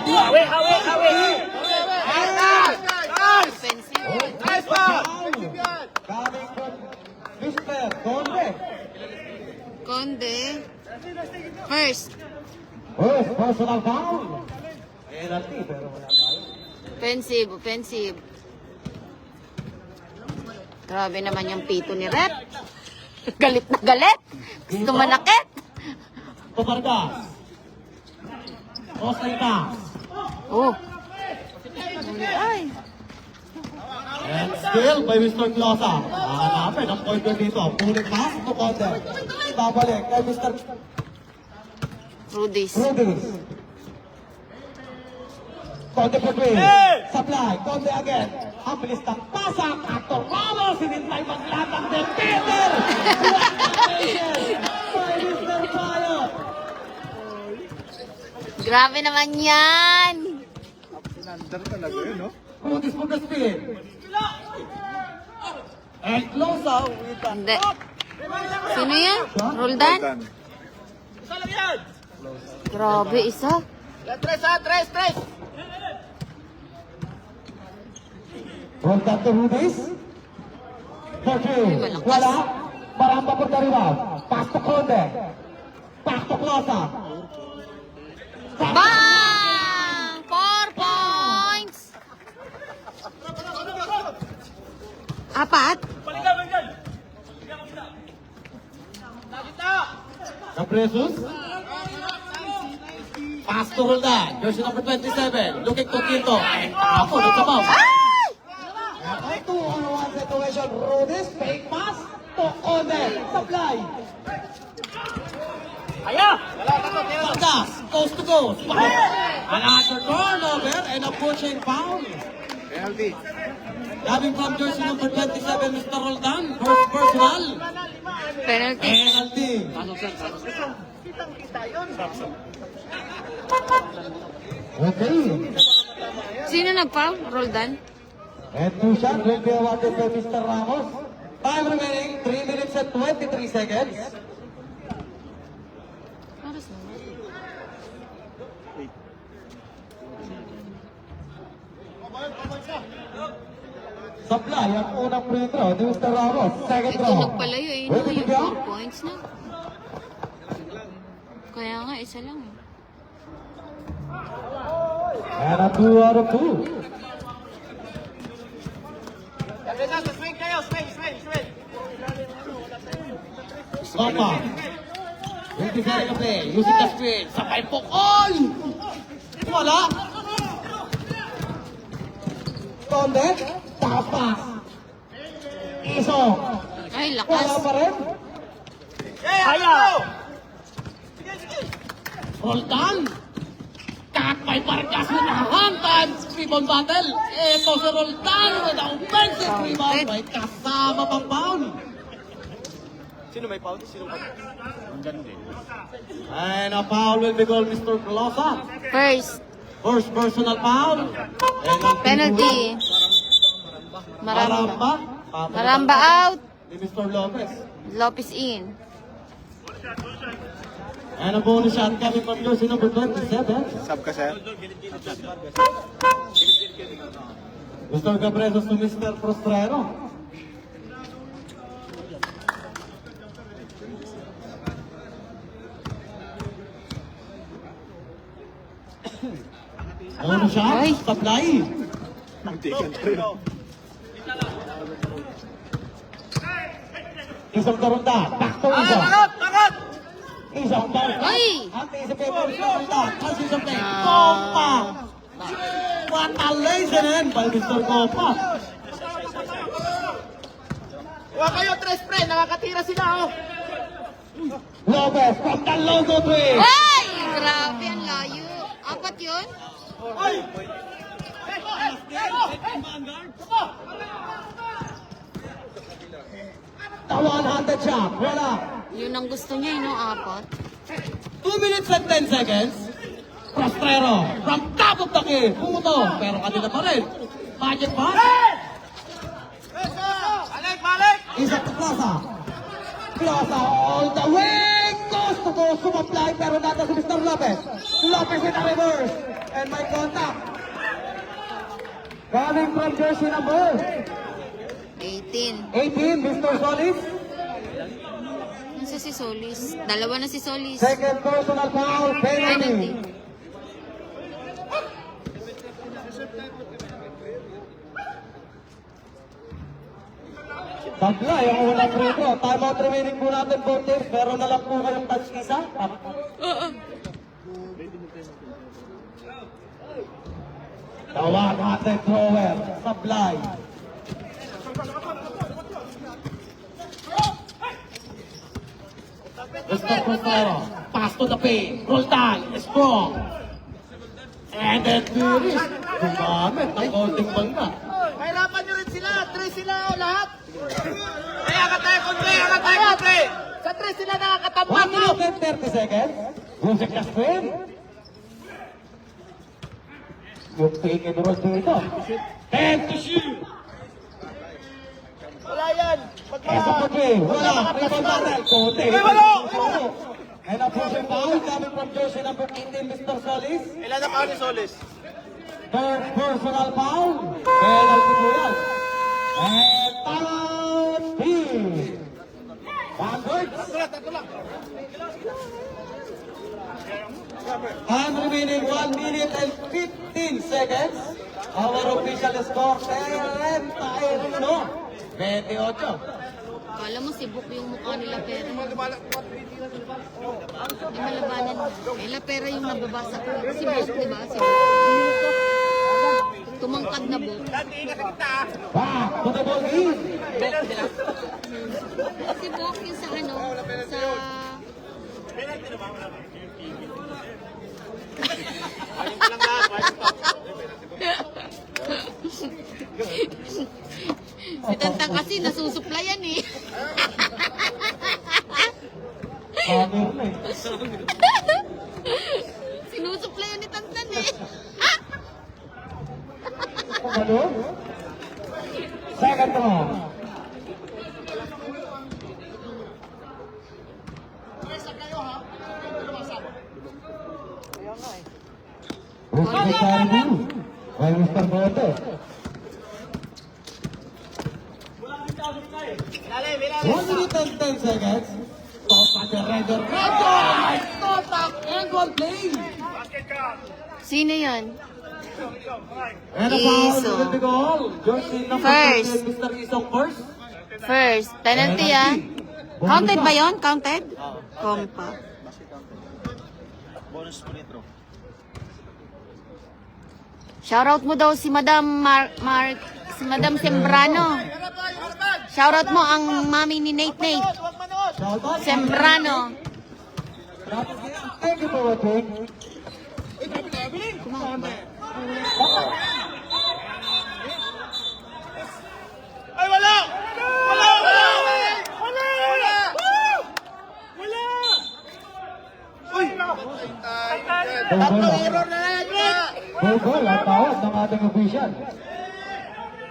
Offensive. Nice ball! Coming from Mr. Conde. Conde. First. First personal foul. Penalty pero wala tayo. Offensive, offensive. Grabe naman yung pito ni Rep. Galit na galit. Gusto manakit. Papargas. Osay pass. Oh. Ay. And still by Mr. Glosa. Hanapin ang point guard dito. Pulit pass to Conde. Babalik kay Mr. Rudis. Rubis. Conde for three. Supply. Conde again. Ang bilis ng pasak. Actor Ramos. Sinintay maglatang ng Peter. By Mr. Bayot. Grabe naman yan. Rudis for the spin. And Glosa with the Hindi. Sino yan? Roldan? Grabe, isa. Tres! Roldan to Rudis. For three. Wala. Maramba for the rebound. Pass to Conde. Back to Glosa. Bang! 4 points! Apat? Capresos. Pass to Roldan. Jersey number 27. Looking to Quinto. And Tapo. That's a foul. Ay! 2-on-1 situation. Rudis. Fake pass to Conde. Supply. Vargas. Coast to coast. Another turnover and a pushing foul. Penalty. Coming from jersey number 27, Mr. Roldan. First personal. Penalty. Penalty. Okay. Sino nag-foul? Roldan? And 2 shots will be awarded by Mr. Ramos. Time remaining 3 minutes and 23 seconds. Oras na. Supply ang unang free throw ni Mr. Ramos. Second Ito throw. nagpalayo eh, no? Ready to Yung go? 4 points na. Kaya nga, isa lang. And a 2 out of 2. Swing kayo, swing! Papa. Will be setting a play. Using the screen. Sabay po. Oy! Wala. Conde. Tapas. Iso. Ay, Wala lakas. pa rin. Roldan. Kakay Vargas with a hand-time rebound battle. Ito si Roldan with a offensive rebound. May kasama pang foul. Sino may foul? And a foul will be called Mr. Glosa. First. First personal foul. Penalty. Maramba. Maramba out. Ni Mr. Lopez. Lopez in. And a bonus shot coming from jersey number 27. Sab ka, sir? Mr. Cabresos to Mr. Prostrero. Bonus shot. Ay. Supply. Isang karunda. Back to Isa. Isang ball. Ay! Anticipate sa karunda. Kasi sa play. Kompa. What a laser hand by Mr. Kompa. Huwag kayo, tres pre, nakakatira sila, oh. Lopez from the logo tree. Ay! Grabe, ang layo. Apat yun? The one-handed shot. Wala. Yun ang gusto niya, no? Apat. 2 minutes and 10 seconds. Prostrero from top of the key. Pumuto. Pero kanila pa rin. Magic pass. Balik! Isa to Plaza. Plaza all the way. Goes to go. Sumapply. Pero nata si Mr. Lopez. Lopez with a reverse. And may contact. Coming from jersey number 18. 18, Mr. Solis. Nasa si Solis. Dalawa na si Solis. Second personal foul. Penalty. Penalty. Tabla, yung unang free throw. Time out remaining po natin, both teams. Meron na lang po kayong touch isa. The one-handed thrower, Sablay. Mr. Costero, pass to the paint. Roll time, strong. And then finish. Gumamit ng konting bangka. Mahirapan nyo rin sila, tres sila, oh, lahat. Ay, angat tayo, kontre! Sa tres sila 1 nakakatambak, oh. minute and 30 seconds. Music na screen. Yung pick and roll dito. And to shoot. Wala yan. Esa po three. Wala. Rebound battle. Kote. And a pushing foul coming from jersey number 18, Mr. Solis. Ilan na pa ni Solis? Third personal foul. Penalty po yan. And time speed. Backwards. Time remaining 1 minute and 15 seconds. Our official score 31. 28. Kala mo si Book yung mukha nila pera. Hindi malabanan mo. Nila pera yung nababasa ko. Si Book, di ba? Si Book. Tumangkad na Book. Back to the ball game. Si Book yung sa ano, sa... Si Tantang kasi nasusuplayan eh. Hammer na eh. Sinusuplayan ni Tantan eh. Ano? Second round. Who's the carry? Well, Mr. Bote. 1 minute and 10 seconds. Top at the red or red. Contact and one play. Sino yan? And a foul Iso. will be goal. Jersey number First. 13, Mr. Isong first. First, penalty yan. Counted ba yon? Counted? Kompa. Bonus po nitro. Shoutout mo daw si Madam si Madam Sembrano. Shoutout mo ang mami ni Nate. Huwag manood! Shout out. Sembrano. Thank you for watching. Kumawag ba? Ay, wala! Wala! Wala! Wala! Wala! Uy! Tatlong error na yan! ating official.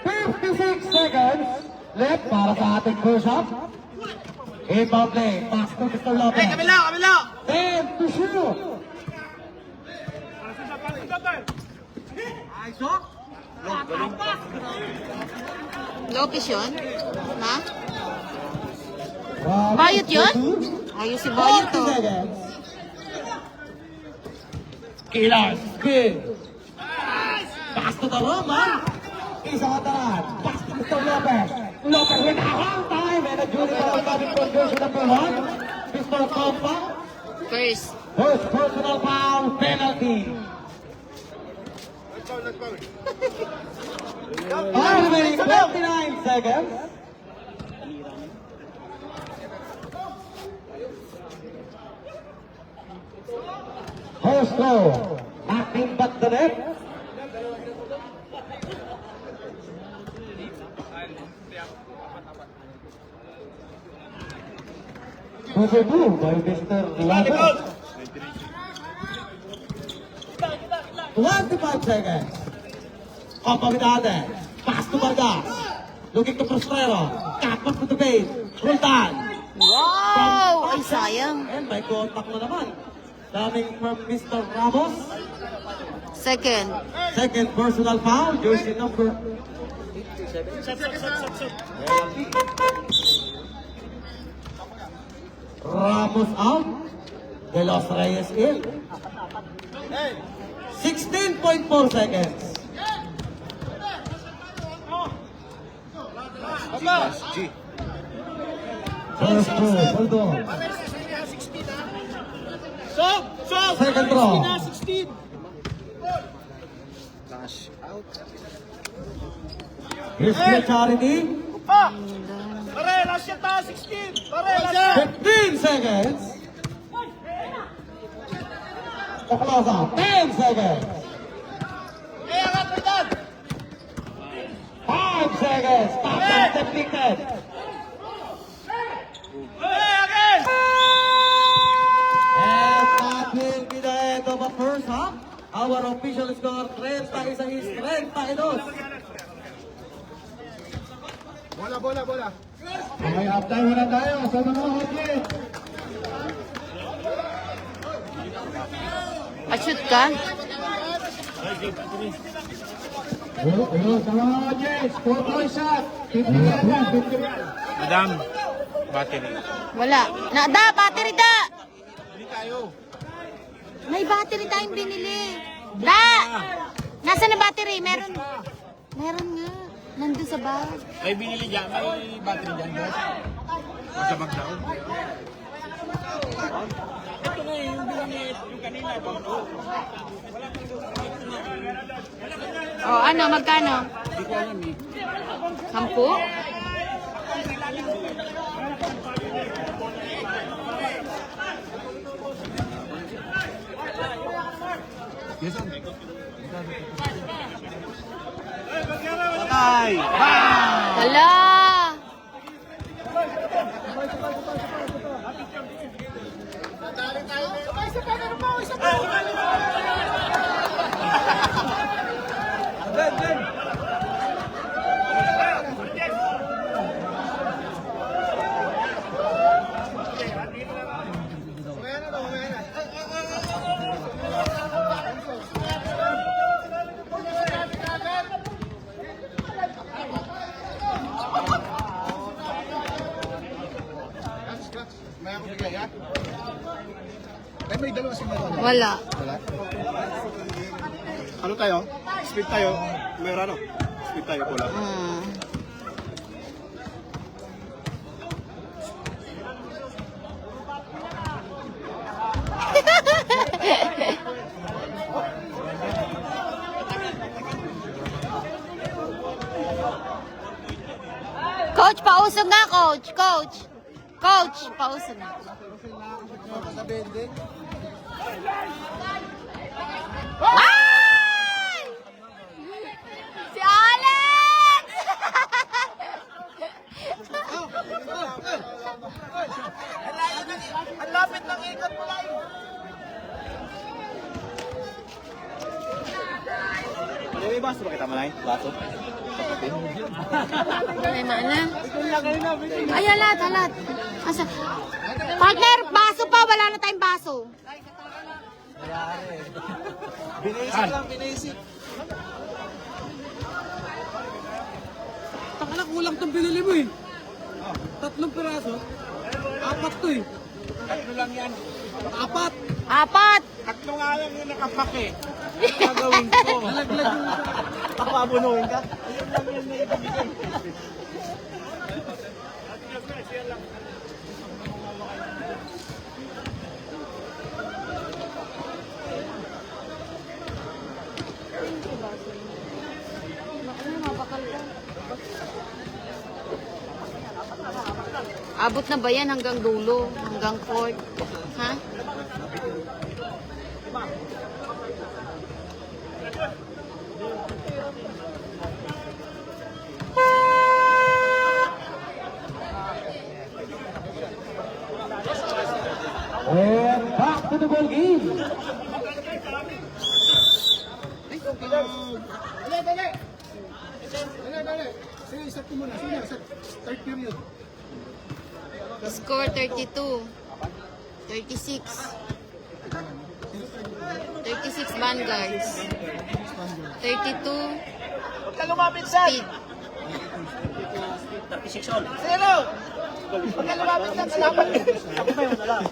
56 seconds left para sa ating first half. Inbound play, pass to Mr. Lopez. Kabila! 10 to shoot. Lopez yun? Ha? From Bayot yun? 22, Ayos si Bayot 40 to. seconds. Killer spin. Pass to the Roma. Isa kataran. Pass to Mr. Lopez. Lopez with a hard time and a junior foul coming from jersey number 1. Mr. Compa. First. First personal foul penalty. Time remaining 29 seconds. Host throw. Nothing but the net. Overdo by Mr. Lopez. 25 seconds. Compavidade. Pass to Vargas. Looking to Prostrero. Cut back to the base. Roldan. Wow! Ay, sayang. And may contact na naman. Coming from Mr. Ramos. Second. Second personal foul. Jersey number. Ramos out. De Los Reyes in. 16.4 seconds. First throw, hold on. Second throw. 16! Here's the charity. Pare, last shot na, 16! Pare, last shot! 15 seconds. Oklahoma, 10 seconds. 5 seconds. Stop that deflected. And that will be the end of the first half. Our official score 31 is 32. Bola. Okay, halftime muna tayo sa mga hotlet. Pa-shoot ka? Hello, sa mga hotlet. 4-point shot. 50 Madam, battery. Wala. Da, battery da! Hindi tayo. May battery tayong binili. Da! Nasaan na battery? Meron. Meron nga. Nandun sa bag. May binili dyan, may battery dyan, guys. Sa bag daw. Ito na yung binili yung kanina. Oh, ano? Magkano? Hindi ko alam eh. 10? Yes, Patay! Bang! Hala! May dalawa si Maro. Wala. Ano tayo? Speed tayo. Mayroon ano? Speed tayo pula. Hmm. Coach, pausog nga, coach. Coach, pausog nga. Ay! Si Alex! Ang lapit ng ikot mo lang. Ano ba? baso ba kita malay? Baso? May mana? Ay, halat. Asa? Partner, baso pa. Wala na tayong baso. Binisip lang, binisip. Takala kulang tong binili mo eh. 3 piraso. 4 to eh. 3 lang yan. 4. 4. 3 nga lang yung nakapak eh. Gagawin ko. Nalaglag yung... Papabunuhin ka? Ayun lang yun na ibibigay. Abot na ba yan hanggang dulo? Hanggang court? Ha? And back to the ball game. Sige, isap ko muna. Sige, sa third period. Score 32. 36. 36 Vanguards. 32 Huwag ka lumapit sa! Speed. 36 all. Zero! Huwag ka lumapit sa salamat. Sabi pa yun na lang.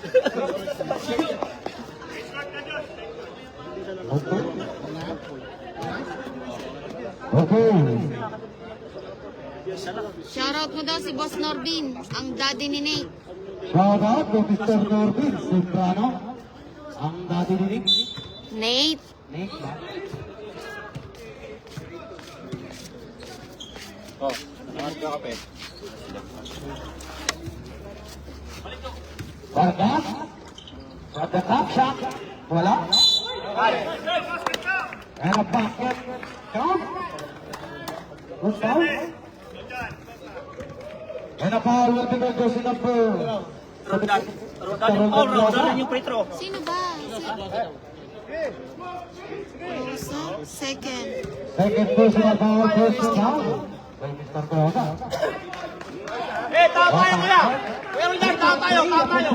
Okay. Shoutout mo daw si Boss Norbin, ang daddy ni Nate. Shout out to Mr. Norbin Soprano. Ang dati ni Nick. Nate, Nick ba? Oh, naman ka kape. Vargas. From the top shot. Wala. And a basket. Count. Good foul. And a foul will be made jersey number. Rodan yung free throw. sino ba? Rosa, second. Second personal foul, first foul. By Mr. Corona. Eh, tao tayo kuya! Kuya Rodan, tao tayo, tao tayo!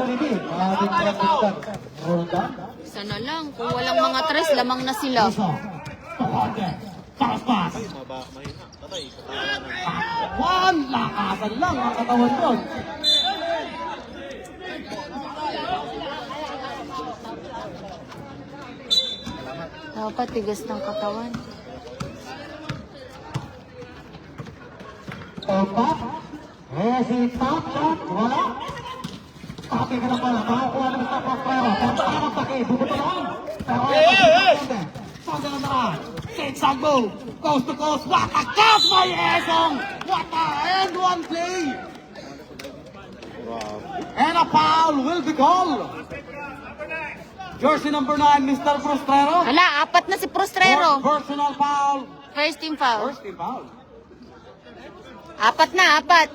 Roldan. Isa na lang, kung walang mga tres, lamang na sila. Iso. Kapante. Pass. One. Lakasan lang ang katawan doon. Dapat tigas ng katawan. Top. Si top shot. Wala. Taki ka na pala. Makakuha ng Mr. Prospero. Pagkakamang taki. Bubuto lang. Pero Pagka na naman. Zigzag move. Coast to coast. What a catch by Esong. What a end one play. And a foul will be called. Jersey number 9, Mr. Prostrero. Hala, 4 na si Prostrero. Personal foul. First team foul. First team foul. 4 na, 4.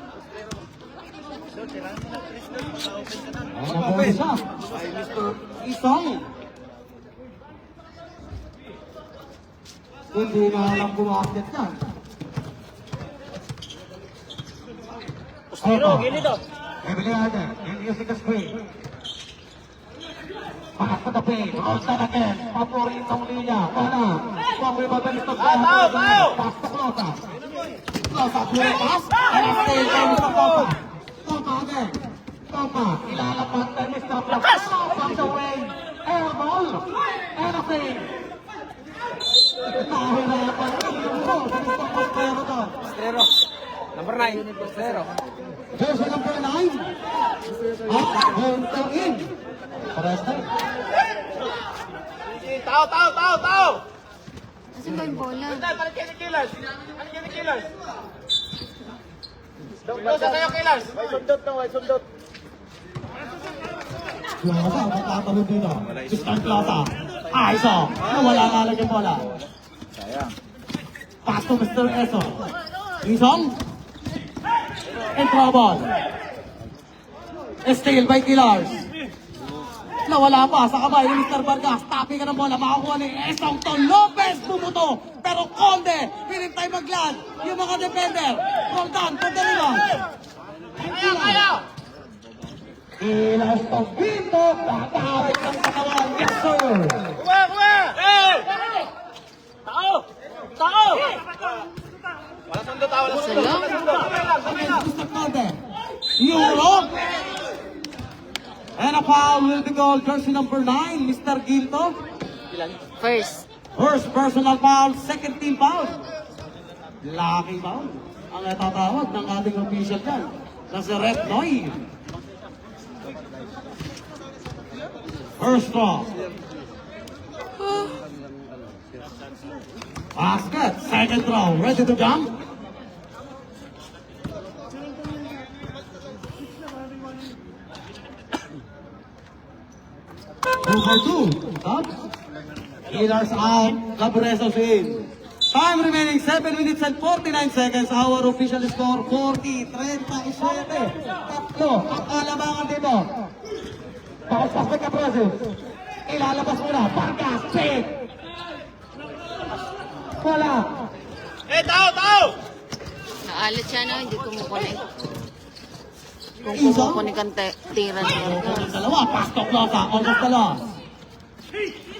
And a bonus shot by Mr. Isong. Hindi na lang bumakit yan. Postero, gilid o. Emily Arden, in using the screen. Pass to the paint, rolls down again. Paboritong linya, wala. Pag-rebound nito sa pass to Closa. Closa, pure pass. And a steal by Mr. Copa. Copa again. Copa, ilalapat by Mr. Closa. From the wing. Air ball. And a save. Nahirapan yung ball sa Mr. Postero doon. Postero. Number 9, Postero. Jersey number 9. Going to in. Preston. Tao! Kasi ba yung bola? Balik kayo ni Killers. Balik kayo ni Killers. Dosa tayo, Killers. May sundot na, may sundot. Plaza, magkakaroon dito. Mr. Plaza. Aiso. Nawala nga lang yung bola. Sayang. Pass to Mr. Eso. Isong. In trouble. Steal by Killers. Nawala pa sa kamay ni Mr. Vargas. Tapi ka ng bola. Makakuha ni Esong to. Lopez bumuto. pero Conde, pinintay maglan. Yung mga defender, Roldan, punta nila. Ilas to Ginto, kakawit ng katawan. Yes, sir. Mr. Conde, Europe. And a foul will be called, jersey number 9, Mr. Ginto. First. First personal foul, second team foul. Lucky foul. Ang natatawag ng ating official dyan. Na si Red Noy. First draw. Basket, second draw. Ready to jump? Over 2. Top. Healers out. Cabresos in. Time remaining 7 minutes and 49 seconds. Our official score 40-37. Tatlo ang kalabangan dito. Pakaspas kay Cabresos. Ilalabas muna. Vargas. Pick. Wala. Naalit siya na, hindi kumukunik. Kung kumukunik ang tira niya. Dalawa. Pass to Closa. Almost the loss.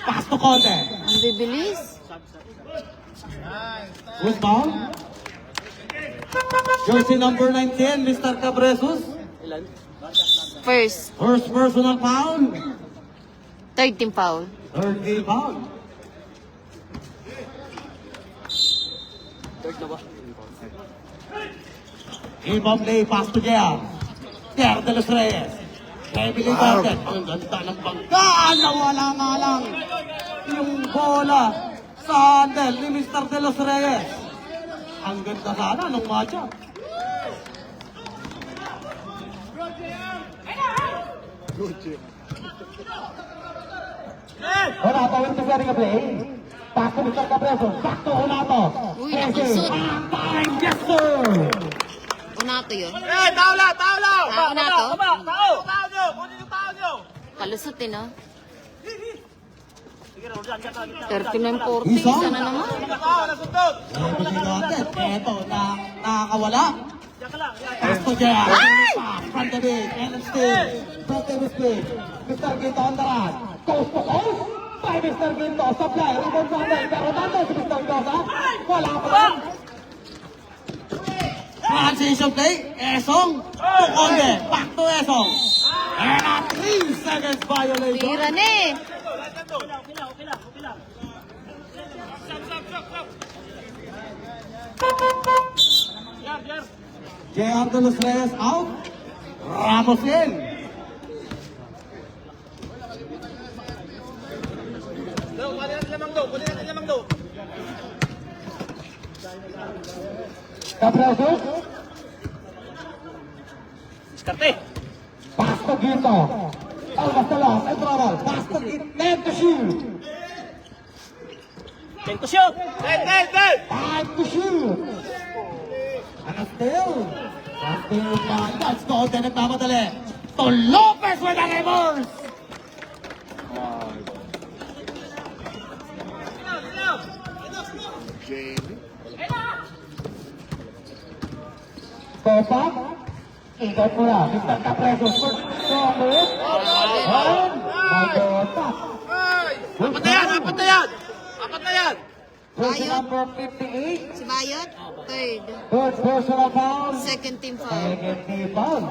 Pass to Conte. Ang bibilis. Who's foul? Jersey number 19, Mr. Cabresos. First. First personal foul. Third team foul. Third game foul. Ibang play, pass to Jer. Jer de los Reyes. Heavily guarded. Ang ganda ng banggaan. Nawala nga lang yung bola sa handle ni Mr. de los Reyes. Ang ganda sana ng matchup. Honato with the setting a play. Pass to Mr. Cabresos. Back to Honato. Uy, nakasut. Time, yes sir! Unato yun. Tao lang! Ah, unato? Tao nyo! Kunin yung tao nyo! Kalusot eh, no? 39-40. Isa na naman. Tao, nasundot! Eto, nakakawala. Pass to Jer. Pass from the big. And still. From the big. Mr. Ginto on the run. Coast to coast. By Mr. Ginto. Supply. Rebound from there. Pero nandun si Mr. Ginto. Wala pa lang. Transition play. Esong. To Conde. Back to Esong. And a 3 seconds violation. Tira na eh. J.R. de los Reyes out. Ramos in. Kunin natin lamang daw! Cabresos. Diskarte! Pass to Ginto. Almas the loss. And trouble. Pass to Ginto. Net to shoot. Ten to shoot! Ten! Time to shoot. And still. Still that's Conde nagmamadali. To Lopez with a reverse. Copa. Ingat mo na. Mr. Cabresos. Gomez. And Magota. Apat na yan! Jersey number 58. Si Bayot, third. Third personal foul. Second team foul. Second team foul.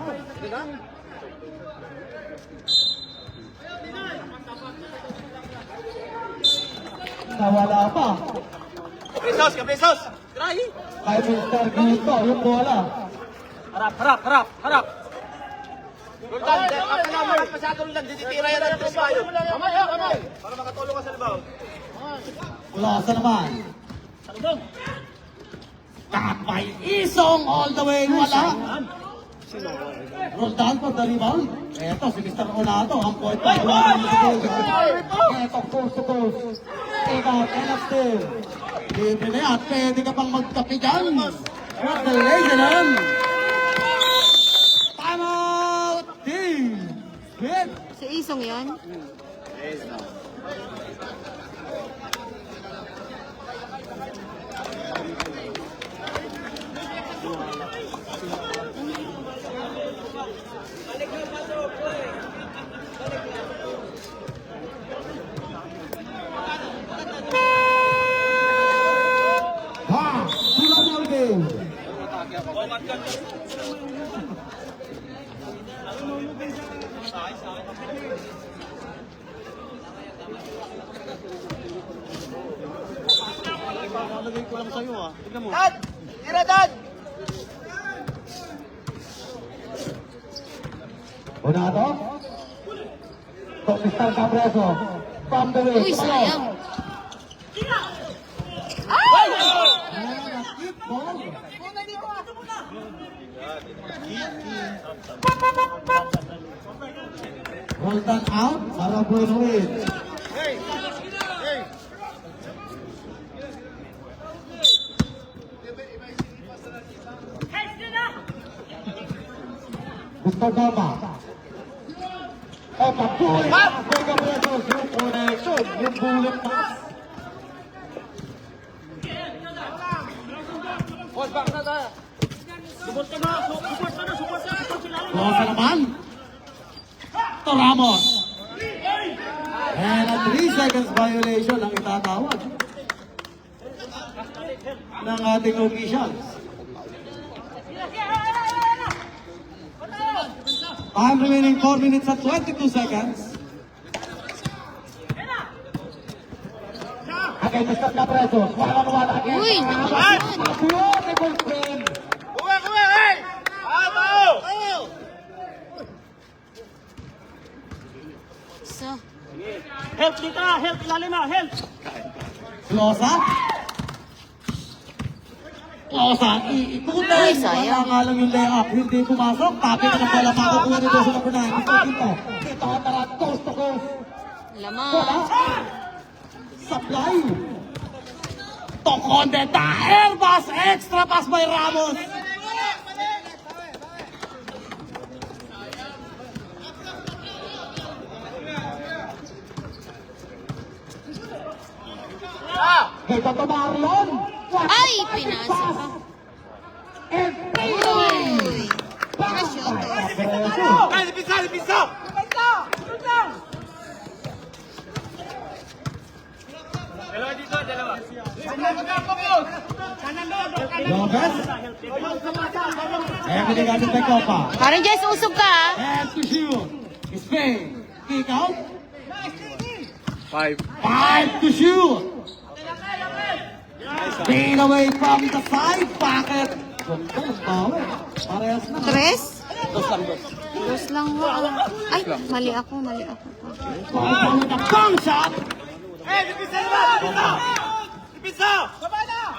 Nawala pa. Cabezos! Try! Kay Mr. Ginto yung bola. Harap! Roldan, kapag na umangat masyado Roldan, dititira yan ang tres kayo. Kamay! Para makatulong ka sa libaw. Losa naman. Takbay Isong all the way. Wala. Roldan for the rebound. Eto si Mr. Onato. Ang point pa. Eto coast to coast. Take out and up still. Libre na yan. Pwede ka pang magkapi dyan. What the legend. Time out. Team. Good. Si Isong yan. Lalagay ko lang sa'yo ah. Tignan mo. Dad! Tira, Dad! Unado. To Mr. Cabreso. From the way. Uy, sayang. Roll that out. Para Bueno win. Mr. Gama. Patuloy na ang Cabreso. Yung connection. Yung bullet pass. Hold back na tayo. Support ka na, support sila. Close naman. To Ramos. And a 3 seconds violation ang itatawag ng ating officials. Time remaining 4 minutes and 22 seconds. Okay, Mr. Cabreso. 1-on-1 again. Uy, nakapasod. Beautiful frame. Kuha, hey! Tao! So, Help dito na, help. Ilalim na, help. Closa. Closa. Iikutin. Uy, sayang. Wala nga lang yung layup. Hindi pumasok. Tapi ka ng bola. Makakuha nito sa number 9. Mr. Quinto. Dito ka tara. Coast to coast. Wala. lamang. Supply. Tocondeta. Airbus. Extra pass by Ramos. Kita to Marion. Ay, pinasa ka. And Uy! Pinasyon. Ay, dipisa! Dalawa dito, dalawa. Lopez. Everything got to take off. Parang Jess, usog ka ah. And to shoot. Spain. Kick out. 5. 5 to shoot. Fade away from the side pocket. Parehas na. Tres? Dos lang. Dos lang ho. Ay, mali ako. With a bang shot. Eh, dipisa naman! Dipisa!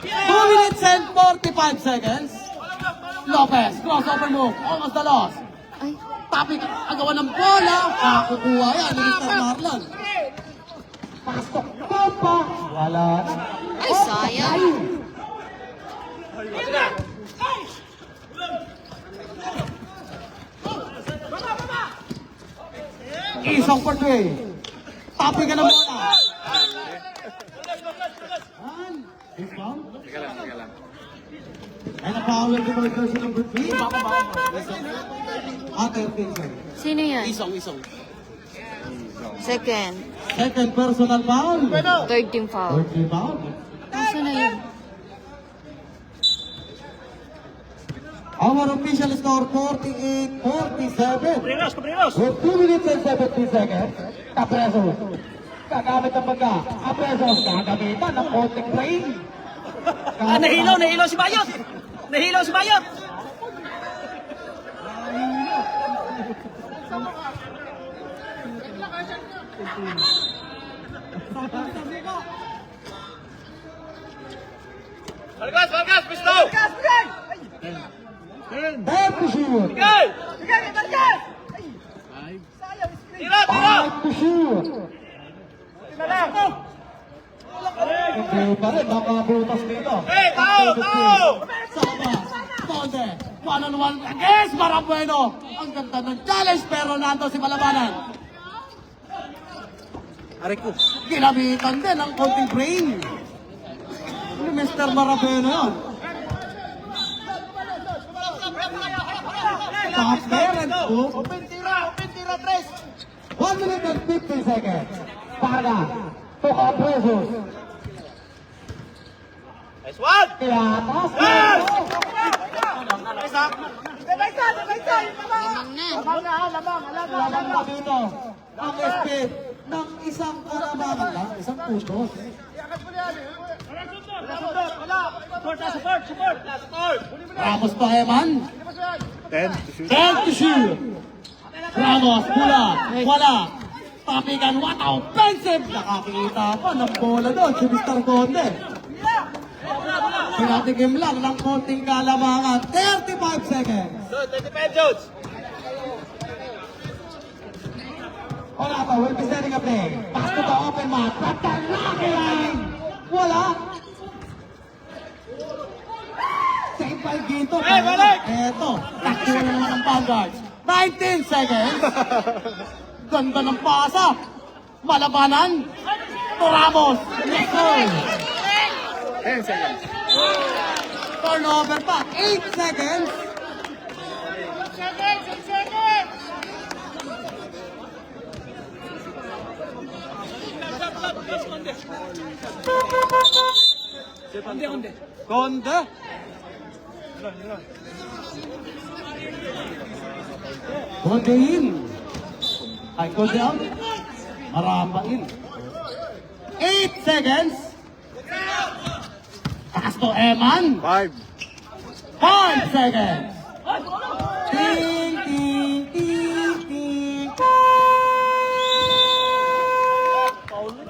2 minutes and 45 seconds. Lopez, crossover move. Almost the loss. Ay, Tapi agawan ng bola. Kakukuha yan ni Mr. Marlon. Pasok pa. Wala na. ay sayang. Isang for 3. Tapi ka ng bola. And foul. And a foul will be for person number 3. Sino yan? Isong. Second. Second personal foul. Third team foul. Third team foul. Asa na yun? Our official score 48-47. Kuprinos! With 2 minutes and 17 seconds, Cabreso. Gagamit ang pagka. Cabreso, gagamitan ng konting brain. Nahilo si Bayot! Balgas, pisto! Then to shoot. Tira! 5 to shoot. Hindi pa rin, nakabutas dito. Eh, tao! Sama, Tonde, 1-on-1 against Marabueno. Ang ganda ng challenge pero nando si Malabanan. Ariko. Ginamitan din ang konting brain. Ni Mr. Marabueno yun. Top there and two. Open tira, 3! 1 minute and 50 seconds. Para to Cabreso. Nice one! Kaya taas. Lamang na. Lamang na, lamang. Lamang pa dito ang speed ng isang kalamangan lang, isang putos. Ramos pa Eman. 10 to shoot. Ramos, bola, wala. Papigan, what offensive! Nakakita pa ng bola doon si Mr. Conde. Pinatigim lang ng konting kalamangan. 35 seconds. So, 35 Jones. Wala pa, will be setting a play. Pass to the open man. Patalaki line. Wala. Save by Ginto. Hey, balik! Eto, takbo na naman ang Vanguard. 19 seconds. Ganda ng pasa. Malabanan. Ramos. Next goal. 10 seconds. Turnover pa. 8 seconds. Konde. Konde in. Ay, konde out. Maramba in. 8 seconds. Takas to Eman. 5. 5 seconds. Ting, ting, ting, ting.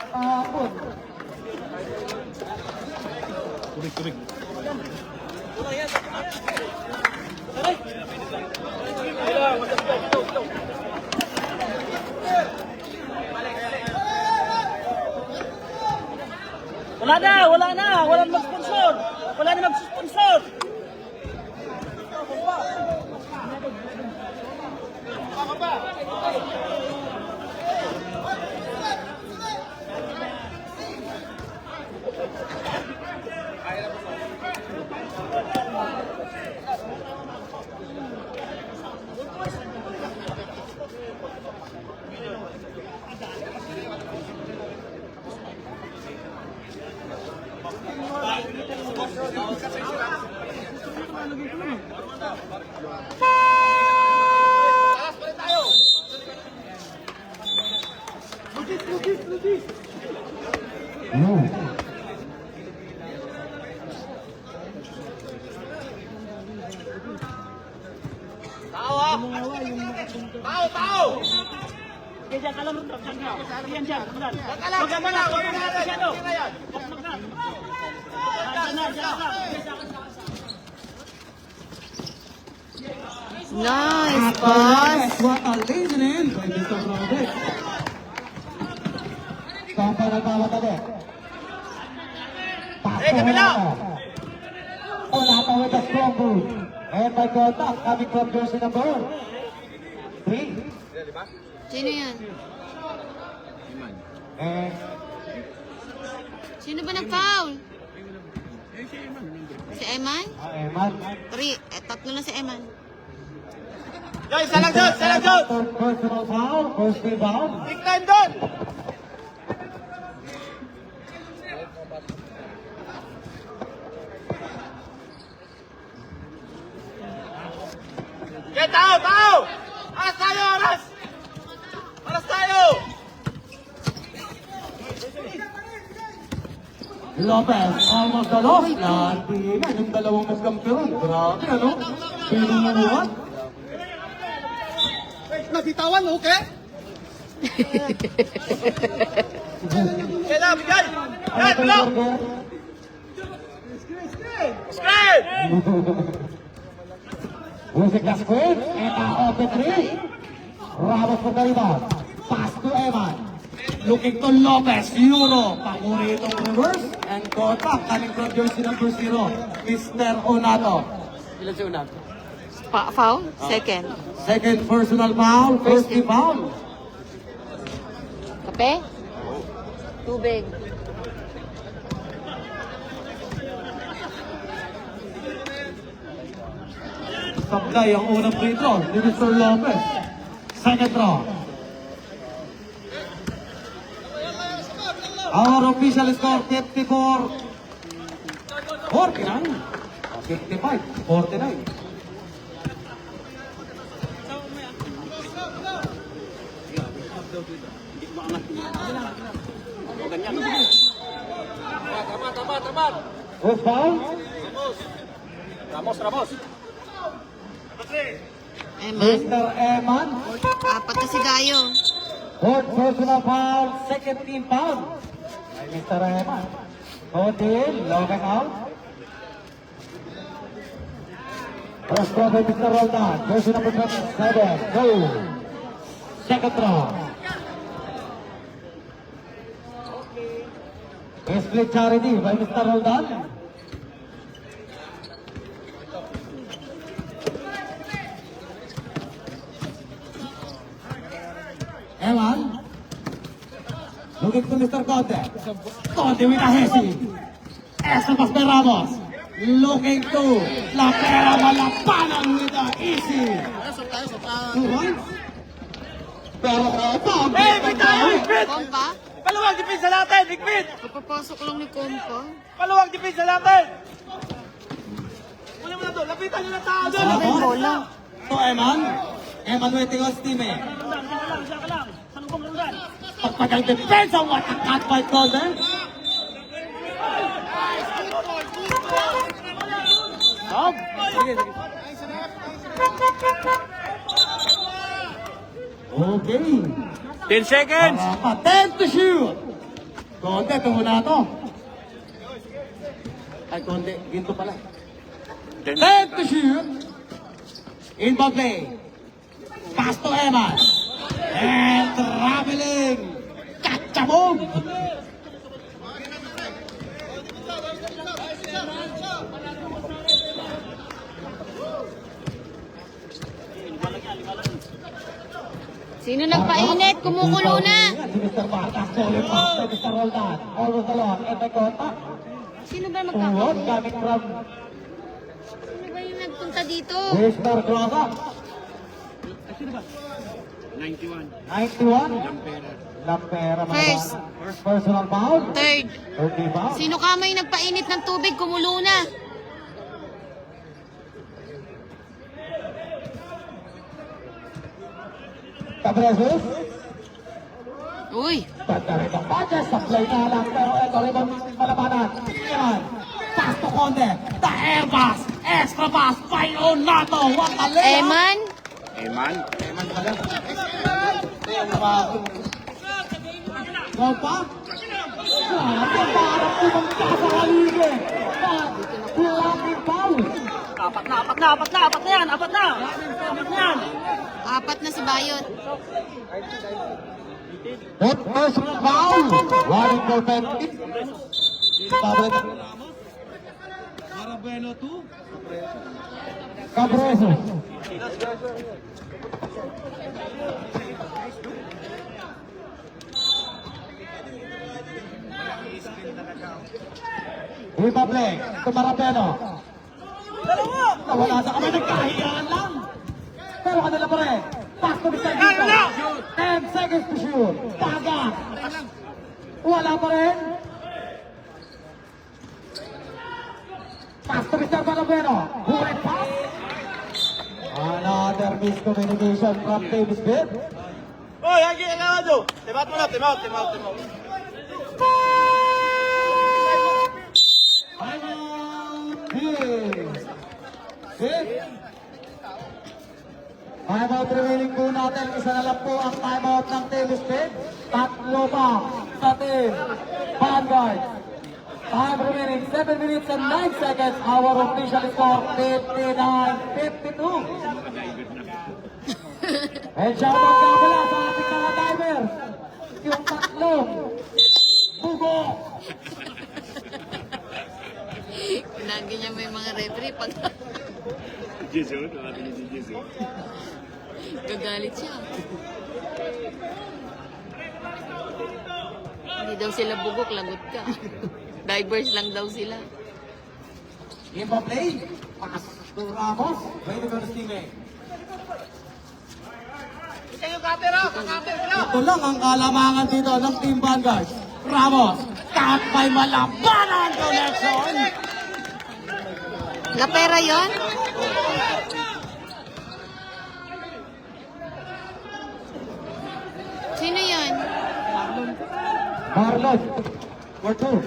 Tapos. Wala na. Walang mag-sponsor. Wala na mag-sponsor. No. Kaya dyan, alam mo ito. Yan dyan. Huwag ka muna. Huwag ka muna. Masyado. Dyan na. Nice pass. What a lazy in by Mr. Robert. Sampai nagkawat agad. Hey, Camilo! Onata with a strong move. And by contact coming from jersey number 3. Sino yan? And Sino ba nag-foul? Si Eman? Eman. 3. Tatlo na si Eman. Joy, isa lang Jones, isa lang Jones. Personal foul, first rebound. Big time doon. Get out, out! Aras tayo, aras! Aras tayo! Lopez, almost the loss. Natingan yung dalawang magkampiyon. Grabe, ano? Pinunuhat. Nabitawan, okay? Get up, bigay! Get, below! Screen! Music na screen. Eta open 3. Ramos for the rebound. Pass to Eman. Looking to Lopez. Euro. Paboritong reverse. And contact coming from jersey number 0. Mr. Onato. Ilan si Onato? Foul? Second. Second personal foul. First rebound. Kape? Tubig. Supply ang unang free throw ni Mr. Lopez. Second throw. Our official score 54. 49. 55. 49. Hindi ko maangat. O, ganyan. Tapat. Who's foul? Ramos. Eman. Mr. Eman. Apat na si Gayo. Fourth personal foul, second team foul. By Mr. Eman. Hotel, logging out. First throw by Mr. Roldan. Jersey number 27. Go. Second throw. Split charity by Mr. Roldan. Eman. Looking to Mr. Conte. Conte with a hesi. Estepas by Ramos. Looking to La Pera Malapanan with a easy. 2 points. Pero kapag Kompa? Paluwag depensa natin, Bigpit! Kapapasok lang ni Kompa. Paluwag depensa natin! Muna doon, lapitan nyo ng tao doon! Ano ba yung bola? to Eman. Eman waiting on Stime. Pagpagang depensa, what a cut by Golden. Stop! Sige. Okay. 10 seconds! 10 to shoot. Konti, tungo na to. Ay, konti. Ginto pala. 10 to shoot. Inbound play. Pass to Eman. And traveling. Kachabog. Sino nagpainit? Kumukulo na. Si Mr. Vargas, solid pass by Mr. Roldan. Almost along. And may contact. Sino ba Tuhod magkakaroon? coming from Sino ba yung nagpunta dito? Mr. Groza. 91. 91. Lampera. First. Personal foul. Third. 30 foul. Sino ka may nagpainit ng tubig? Kumulo na. Cabresos. Uy. Pagkarit ang badges. Supply na lang. Pero ito rin ang malabanan. Yan. Pass to Conde. The air pass. Extra pass. By Onato. What a layup. Eman. Eman? pala. Gompa? Grabe, parang tumangka sa halige. Laking foul. Apat na yan! Apat na yan! Apat na si Bayot. Fourth personal foul. Running for penalty. Cabresos. Iba play. Tumarapeno. Nawala sa kamay. Nagkahiyaan lang. Pero kanila pa rin. Pass to Mr. Dito. 10 seconds to shoot. Taga. Wala pa rin. Pass to Mr. Panabeno. Hulit pass. Another miscommunication from Davis Bibb. Hoy, lagi na naman doon! Timaut mo na, timaut. Timeout remaining po natin. Isa na lang po ang timeout ng Davis Bibb. Tatlo pa sa team Vanguard. Time remaining 7 minutes and 9 seconds. Our official score 59-52. And shoutout nga pala sa ating mga divers. Yung tatlong bugo. Ginaganya mo yung mga referee pag gagalit siya. Hindi daw sila bugok, lagot ka. Divers lang daw sila. Game of play. Pass to Ramos. Pwede ko na teammate. Ito lang ang kalamangan dito ng Team Vanguard. Ramos. Cut by Malabanan connection. Lapera yon? Sino yon? Marlon. For 2.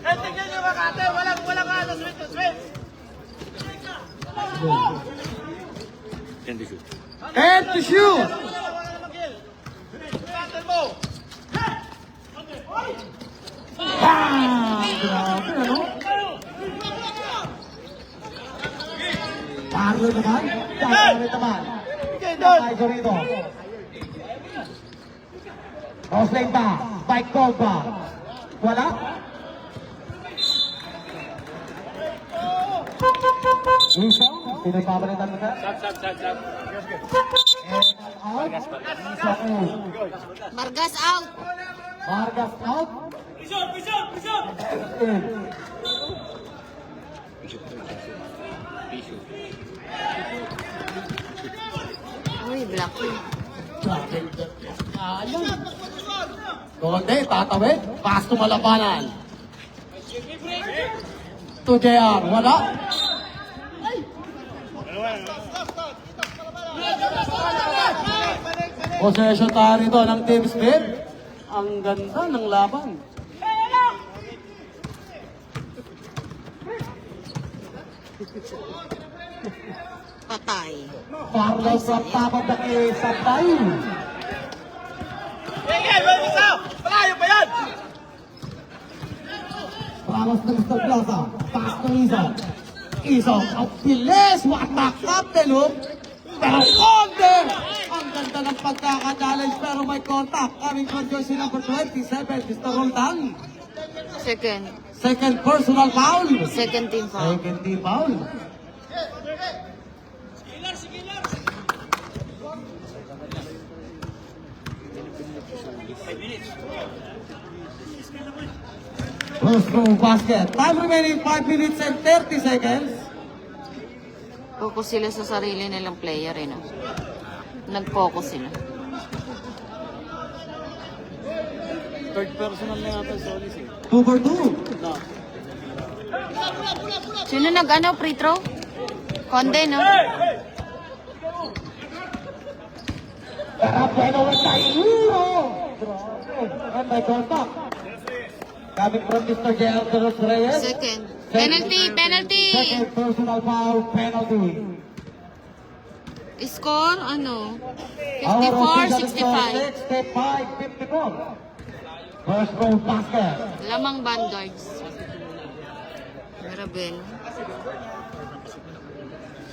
Tingnan nyo mga kate, walang ano, sweet. And to shoot. Grabe, ano? Marlon naman. Jack naman. Tayo rito. Cross-lane ba? Spike ball ba? Wala? Iso? Sino yung pabalitan mo sa? Out? Iso out. Margas out. Vargas out? Uy, black. Konde, tatawid. Pass to Malabanan. To JR. Wala. Possession tayo rito ng Team Smith. Ang ganda ng laban. Patay. Carlos from top of the key, sabay. Malayo pa yan! Ramos ng Mr. Plaza. Pass to Iso. Iso, ang bilis. What the captain, oh. Pero Conde! Ang ganda ng pagkaka-challenge pero may contact. Coming from jersey number 27, Mr. Roldan. Second. Second personal foul. Second team foul. Second team foul. First row basket. Time remaining 5 minutes and 30 seconds. Focus sila sa sarili nilang player, eh, no? Nag-focus sila. Third personal na yata Solis eh. 2 for 2. No. Sino nag-ano, free throw? Conde, no? Bueno with the hero. And may contact. Coming from Mr. J.L. Reyes. Second. Penalty! Second personal foul, penalty. Score, ano? Our official 54-65. 65-54. First row basket. Lamang Vanguards. Marabel.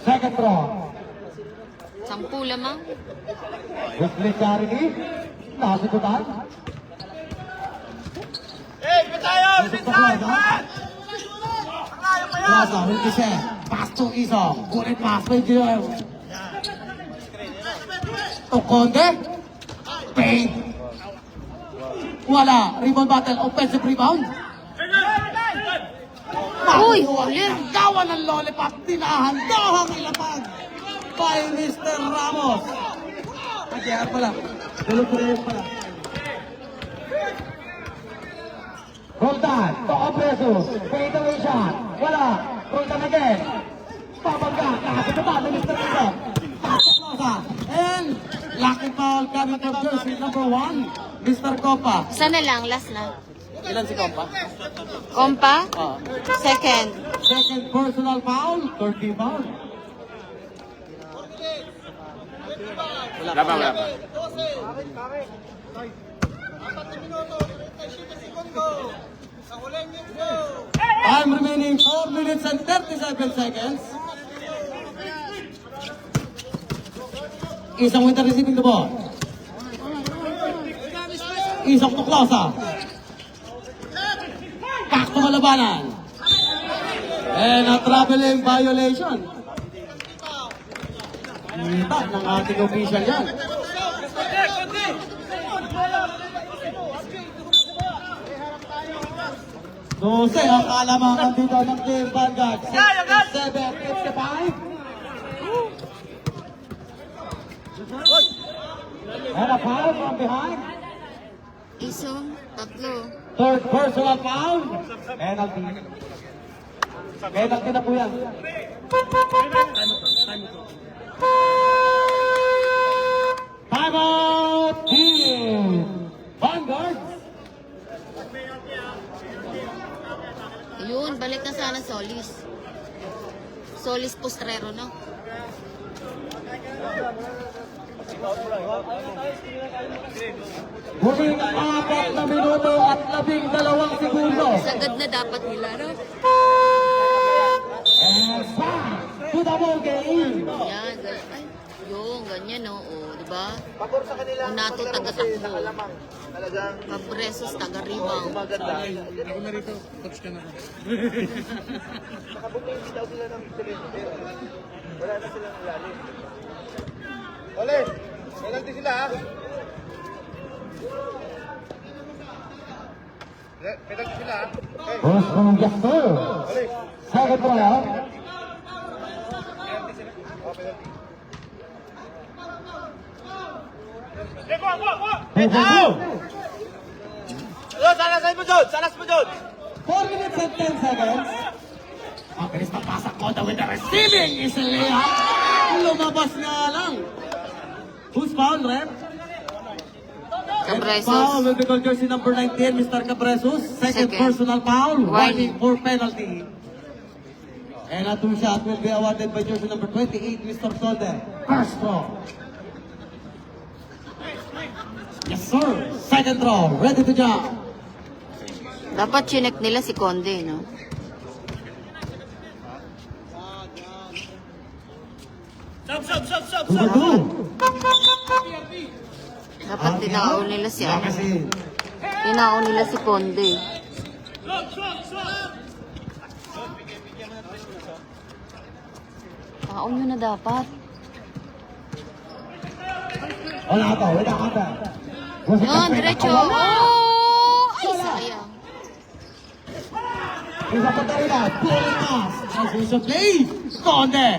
Second row. 10 lamang. Wesley Charity. Nasigutan. Plaza, Ricky Sen. Pass to Iso. Good pass by JR. To Conde. Paint. Wala. Rebound battle. Offensive rebound. Uy, huli. Gawa ng lollipop. Tinahandahang ilapag by Mr. Ramos. JR pala. Tulog ko rin pala. Roldan. Toko preso. Fade away shot. Wala. Roldan again. Pabangga. Nakasigutan ni Mr. Iso. Pass to Plaza. And lucky foul coming from jersey number 1. Mr. Copa. Isa na lang, last na. Ilan si Copa? Kompa? Ah. Second. Second personal foul, 30 foul. Wala pa. Time remaining 4 minutes and 37 seconds. Isang winter receiving the ball. Isang to Plaza. Back to Malabanan. And a traveling violation. Kita ng ating official yan. Dose ang kalamangan dito ng Team Vanguard. 67-55. And a foul from behind. Isong, tatlo. Third personal foul. Penalty. Penalty na po yan. Timeout team. Vanguard. Yun, balik na sana Solis. Solis Postrero, no? Huling 4 na minuto at 12 segundo. Sagad na dapat nila, no? And back to the ball game. Yan, ganyan. Ay, yung ganyan, no? O, diba? Pabor sa kanila. Unato, maglaro kasi taga-takbo. nakalamang. Talagang Cabresos, taga-rebound. maganda. Ako na rito, coach ka na. Nakabuti daw sila ng victory. Wala na silang lalim. Ole, penalty sila ha. Penalty sila ha. Okay. First from Jasper. Ole. Second round. Salas mo dyan! Salas mo dyan! 4 minutes and 10 seconds. Ang bilis ng pasak ko with the receiving is a layup. Lumabas nga lang. Who's foul, ref? Foul Cabresos. will be called jersey number 19, Mr. Cabresos. Second Second. personal foul. Warning. Warning for penalty. And a two shot will be awarded by jersey number 28, Mr. Solde. First throw. Yes, sir. Second throw. Ready to jump. Dapat chinek nila si Conde, no? Number two. Dapat tinao nila si ano. Kasi Tinao nila si Conde. Taon nyo na dapat. wala ka, wala ka ba? Yun, diretso. Oh! Ay, sayang. Isa pa tayo na. Pulling pass. Transition play. Conde.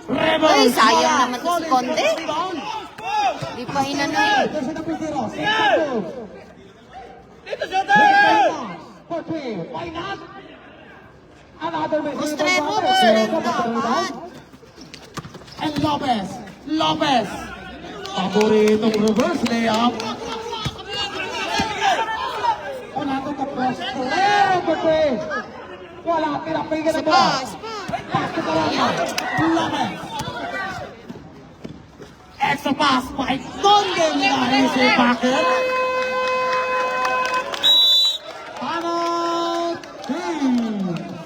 Rebel. Ay, sayang naman to si Conde. Di pa inano eh. Jersey number 0. Second. Dito siya tayo! For three. Why not? Another miss. Postrero, Postrero dapat. And Lopez. Lopez. Paboritong reverse layup. Wala ko tapos. Postrero. Wala. Pinapinggan na Isa ba? pa, isa pa. Basket na lang. Lopez. Extra pass by Conde. Dahil si Packet. Timeout.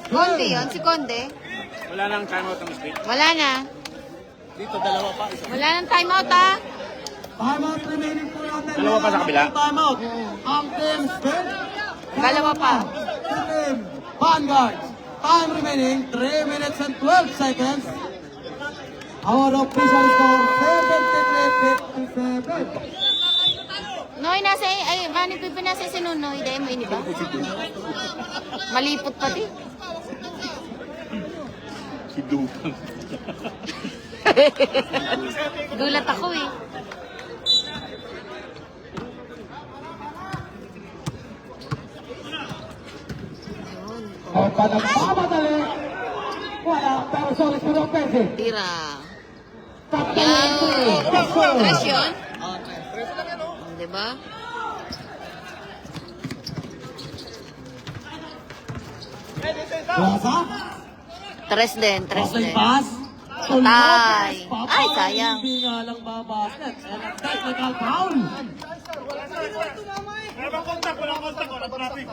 Conde yun, si Conde. Wala nang timeout ng mistake. Wala na. Dito, dalawa pa. Isa. Wala nang timeout ha. Timeout remaining po natin. Dalawa pa sa kabila? Timeout. Ang team spin. Dalawa pa. Team Vanguard. Time remaining 3 minutes and 12 seconds. Our official score 73-57. Noy, nasa, ay, mani pipi nasa si Nunoy. Dahil mo ini ba? Malipot pati. Gulat ako eh. Ayun. O pa nagmamadali. Wala, pero sorry si Lopez. Tira. Tatlo Yan. entry. Tres yun? Diba? Plaza. Tres din, tres Okay, din. pass. Tay. Ay, sayang. Hindi nga lang babasket. And a technical foul. Walang kontak, walang kontak, walang traffic.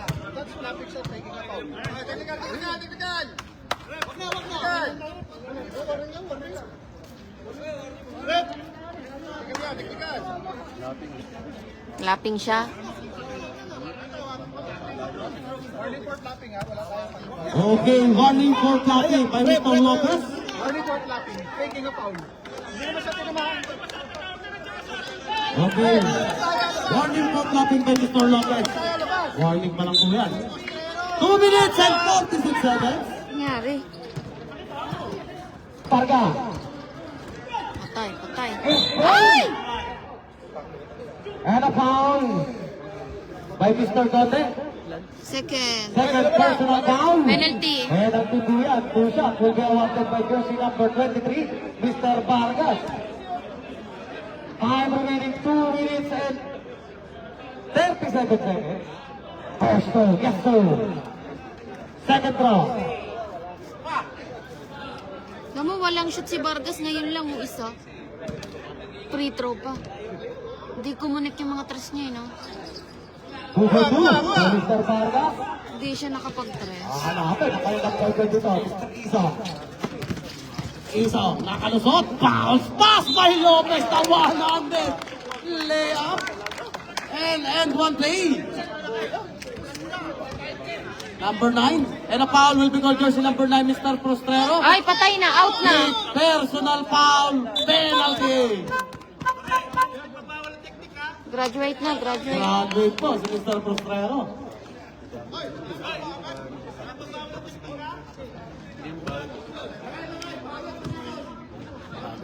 Lapping siya. Okay, warning for clapping by Mr. Lopez. Early court lapping, taking a foul. Hindi naman siya tinamaan. Okay. Warning for clapping by Mr. Lopez. Warning pa lang po yan. 2 minutes and 46 seconds. Nangyari. Parga. Patay, patay. Ay! And a foul by Mr. Conde. Second. Second personal foul. Penalty. And ang tutuyan, 2 shot will be awarded by jersey number 23, Mr. Vargas. Time remaining 2 minutes and 30 seconds. First throw, yes sir. Second throw. Alam mo, walang shoot si Vargas. Ngayon lang yung isa. Free throw pa. Hindi kumunik yung mga tres niya, no? 2 for 2. Mr. Vargas. Hindi siya nakapag-tres. Hanapin, nakalilang point dito. Mr. Isong. Isong, nakalusot. Bounce pass by Lopez. The one-handed layup. And one play. Number 9. And a foul will be called jersey number 9, Mr. Prostrero. Ay, patay na. Out na. Personal foul. Penalty. Graduate na, graduate. Graduate po si Mr. Prostrero.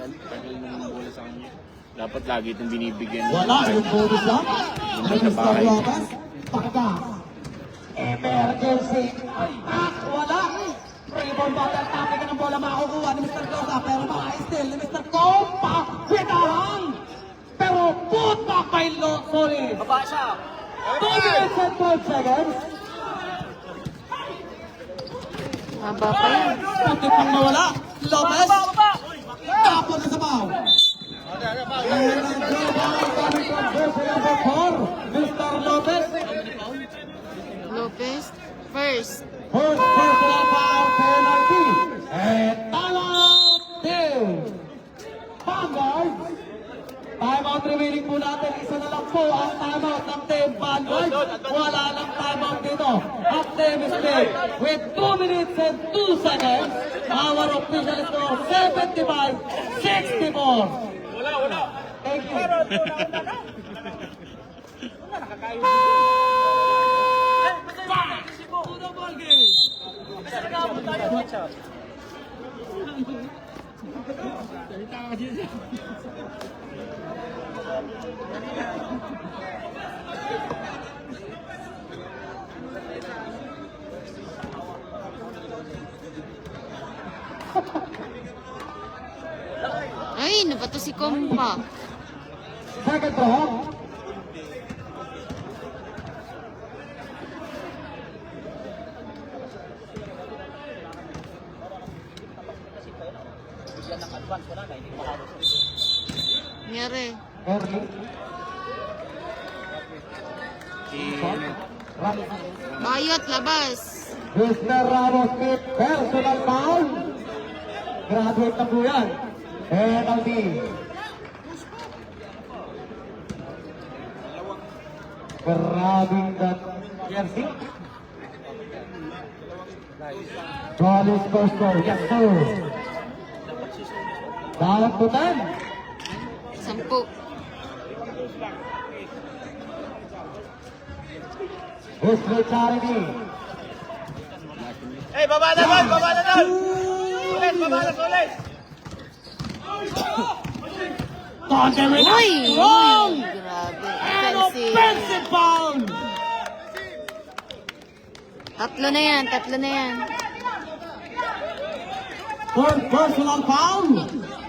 Tagal na ng bola sa kanya. Dapat lagi itong binibigyan. Wala yung bonus lang. Hindi na bahay. Lopez. Pakita. Emergency. Attack. Wala. Rebound battle. Tapos ka ng bola makukuha ni Mr. Cosa. Pero maka-steal ni Mr. Compa. Witahang. Pero put back by Sorry. Baba siya. 2 minutes and 12 seconds. Haba pa yan. Puti pang nawala. Lopez. Tapos na sa bow. And ang rebound coming from jersey number 4. Mr. Lopez. Lopez. First. First personal foul penalty. And timeout team. Vanguard. Timeout remaining po natin. Isa na lang po ang timeout ng team Vanguard. Wala lang timeout dito. At team is played with 2 minutes and 2 seconds. Our official score 75-64. Thank you. Ay, nabato si Compa. Second throw. Nangyari. Early. Bayot, labas. Mr. Ramos with personal foul. Graduate na po yan. Penalty. Grabbing that jersey. Collins first goal. Yes, sir. Down to 10. 10. History Charity. Eh, baba na doon! Baba na doon! Ulit! Baba na ulit! Uy! Wrong! Grabe. And Offensive. offensive foul. Tatlo na yan, tatlo na yan. Third personal foul.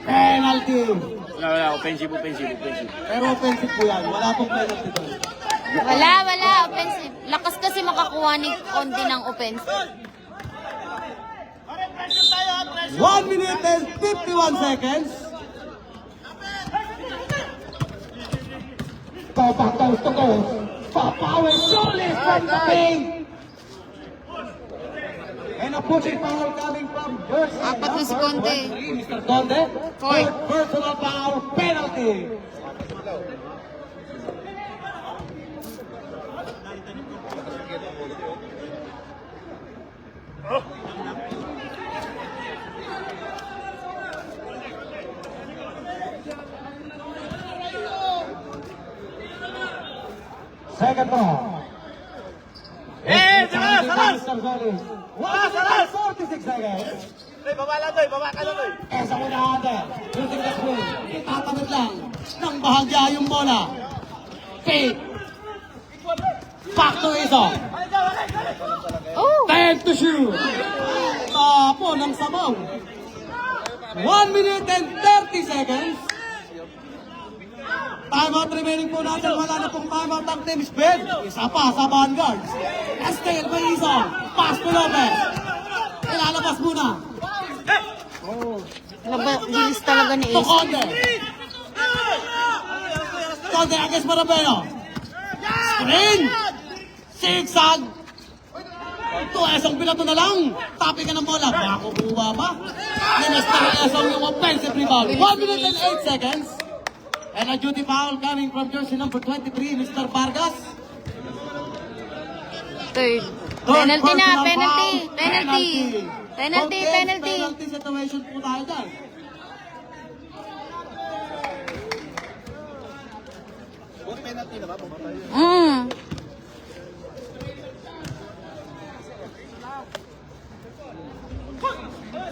Penalty. Wala. Offensive. Pero offensive po yan. Wala pong penalty doon. Wala. Offensive. Lakas kasi makakuha ni Kondi ng offensive. 1 minute and 51 seconds. Copa coast to coast. Papawi Solis from the paint. And a pushing foul coming from jersey. Apat na si Conde. Mr. Conde. Four. Third personal foul penalty. Second throw. Salas! Mr. Solis. 46 seconds. Baba lang doon! Baba ka na doon! Esa muna natin. Using the screen. Itatamid lang ng bahagya yung bola. Fake. Back to Iso. Oh! 10 to shoot. Tapo ng sabaw. 1 minute and 30 seconds. Timeout remaining po natin. Wala na pong timeout ang Team Speed. Isa pa sa vanguards. Estel by Isa. Pass to Lopez. Ilalabas muna. Bilis talaga ni To Ace. Conde. Conde against Marabeno. Screen. Zigzag. To Esong Pilato na lang. Tapi ka ng bola. Makukuha ba? Ni Mr. Esong yung offensive rebound. 1 minute and 8 seconds. And a duty foul coming from jersey number 23, Mr. Vargas. Third. Third Penalty na, personal penalty. foul. Penalty. Penalty, Okay, penalty. Penalty situation po tayo dyan. Mm.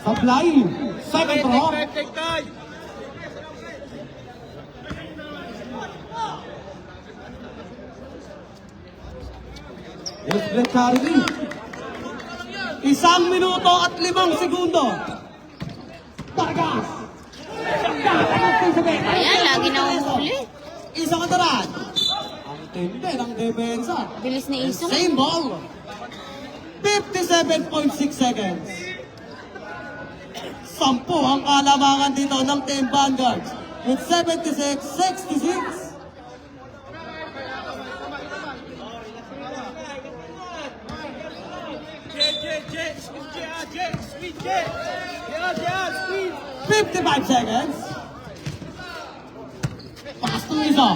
Supply. Second throw. Yes, Brett Charlie. 1 minuto at 5 segundo. Vargas. Ayan, lagi na umuli. Isang kataran. Ang tindi ng depensa. Bilis ni Isong. Same ball. 57.6 seconds. 10 ang kalamangan dito ng Team Vanguards. With 76-66. Sweet J. 55 seconds. Pass to Isa.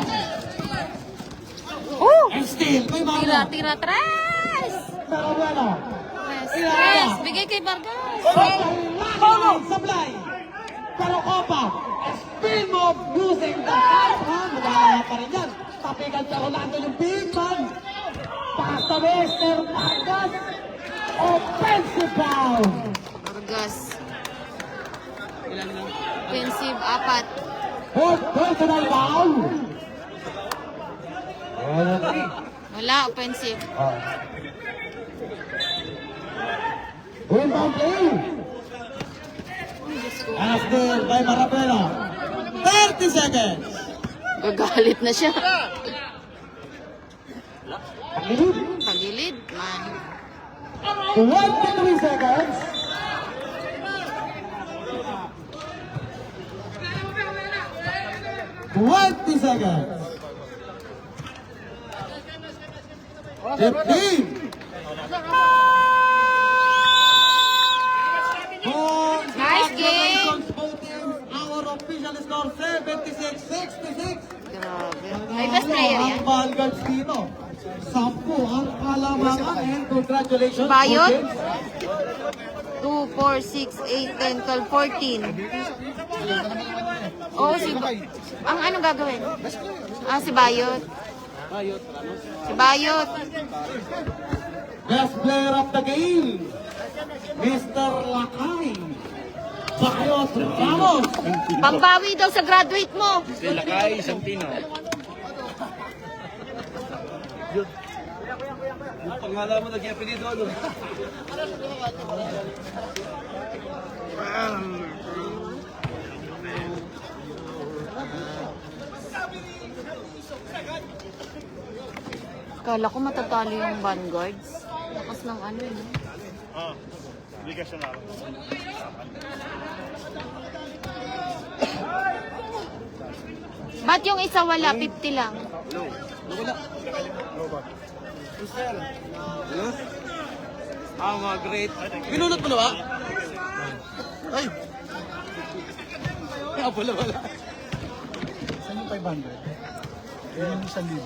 Oh! And still, may Tira, mga. tira, tres! Pero bueno. Tres! Bigay kay Vargas. Supply. Pero Copa, spin move using the right hand. Magkakaya pa rin yan. Tapigan sa Rolando yung big man. Pass to Mr. Vargas. Offensive foul. Vargas. Offensive, 4. Fourth personal foul. Wala, offensive. Inbound play. Ay, Diyos ko. And still by Marapena. 30 seconds. Gagalit na siya. Lead. Pagilid, man. 23 seconds. Twenty seconds. 15. Nice game. Our official score 76-66. Grabe. May best player yan. Ang Vanguards dito. 10 ang kalamangan and congratulations. Bayot? Coaches. 2, 4, 6, 8, 10, 12, 14. Oo, si... Ang ano gagawin? Ah, si Bayot. Si Bayot. Best player of the game, Mr. Lakay. Bayot Ramos. Pambawi daw sa graduate mo. Lakay, Santino. Yung pangalan mo nag-apelido, ano? Kala ko matatalo yung Vanguards. Lakas ng ano eh. Bigas na lang. Ba't yung isa wala? 50 lang. Mga great. Binunot mo na ba? Ay. Kaya pala wala. Saan yung 500? Yan yung 1,000.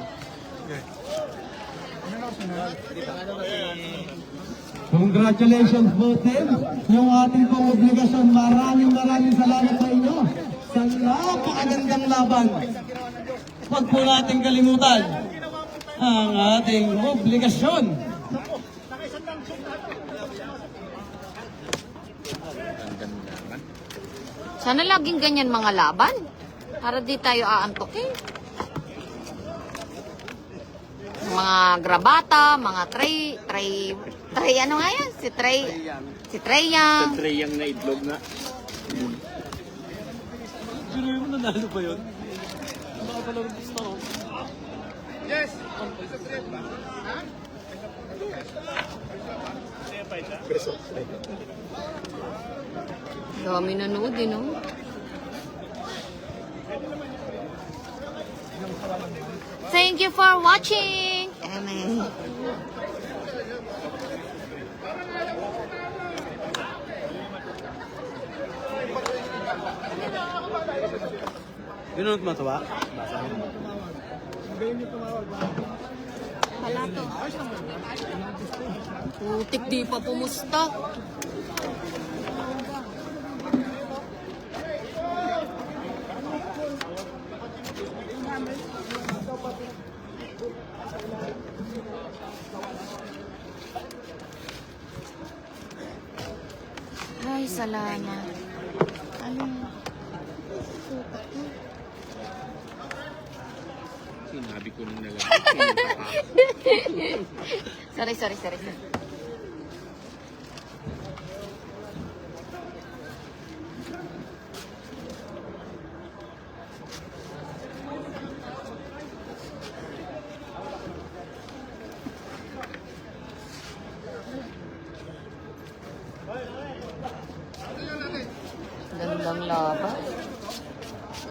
Congratulations po, Tim. Yung ating pong obligasyon, maraming salamat sa inyo sa napakagandang laban. Huwag po natin kalimutan ang ating obligasyon. Sana laging ganyan mga laban. Para di tayo aantokin. Mga grabata, mga tray, ano nga yan? Si Treyang. Treyang na itlog na. Pero yung nanalo ba yun? Dami nanood eh, no? Thank you for watching! Amen. Yun ang tumatawa? Wala to. Putik di pa pumusta. Ay, salamat. Ano? Sinabi ko nung nalang. Sorry. Gandang laban.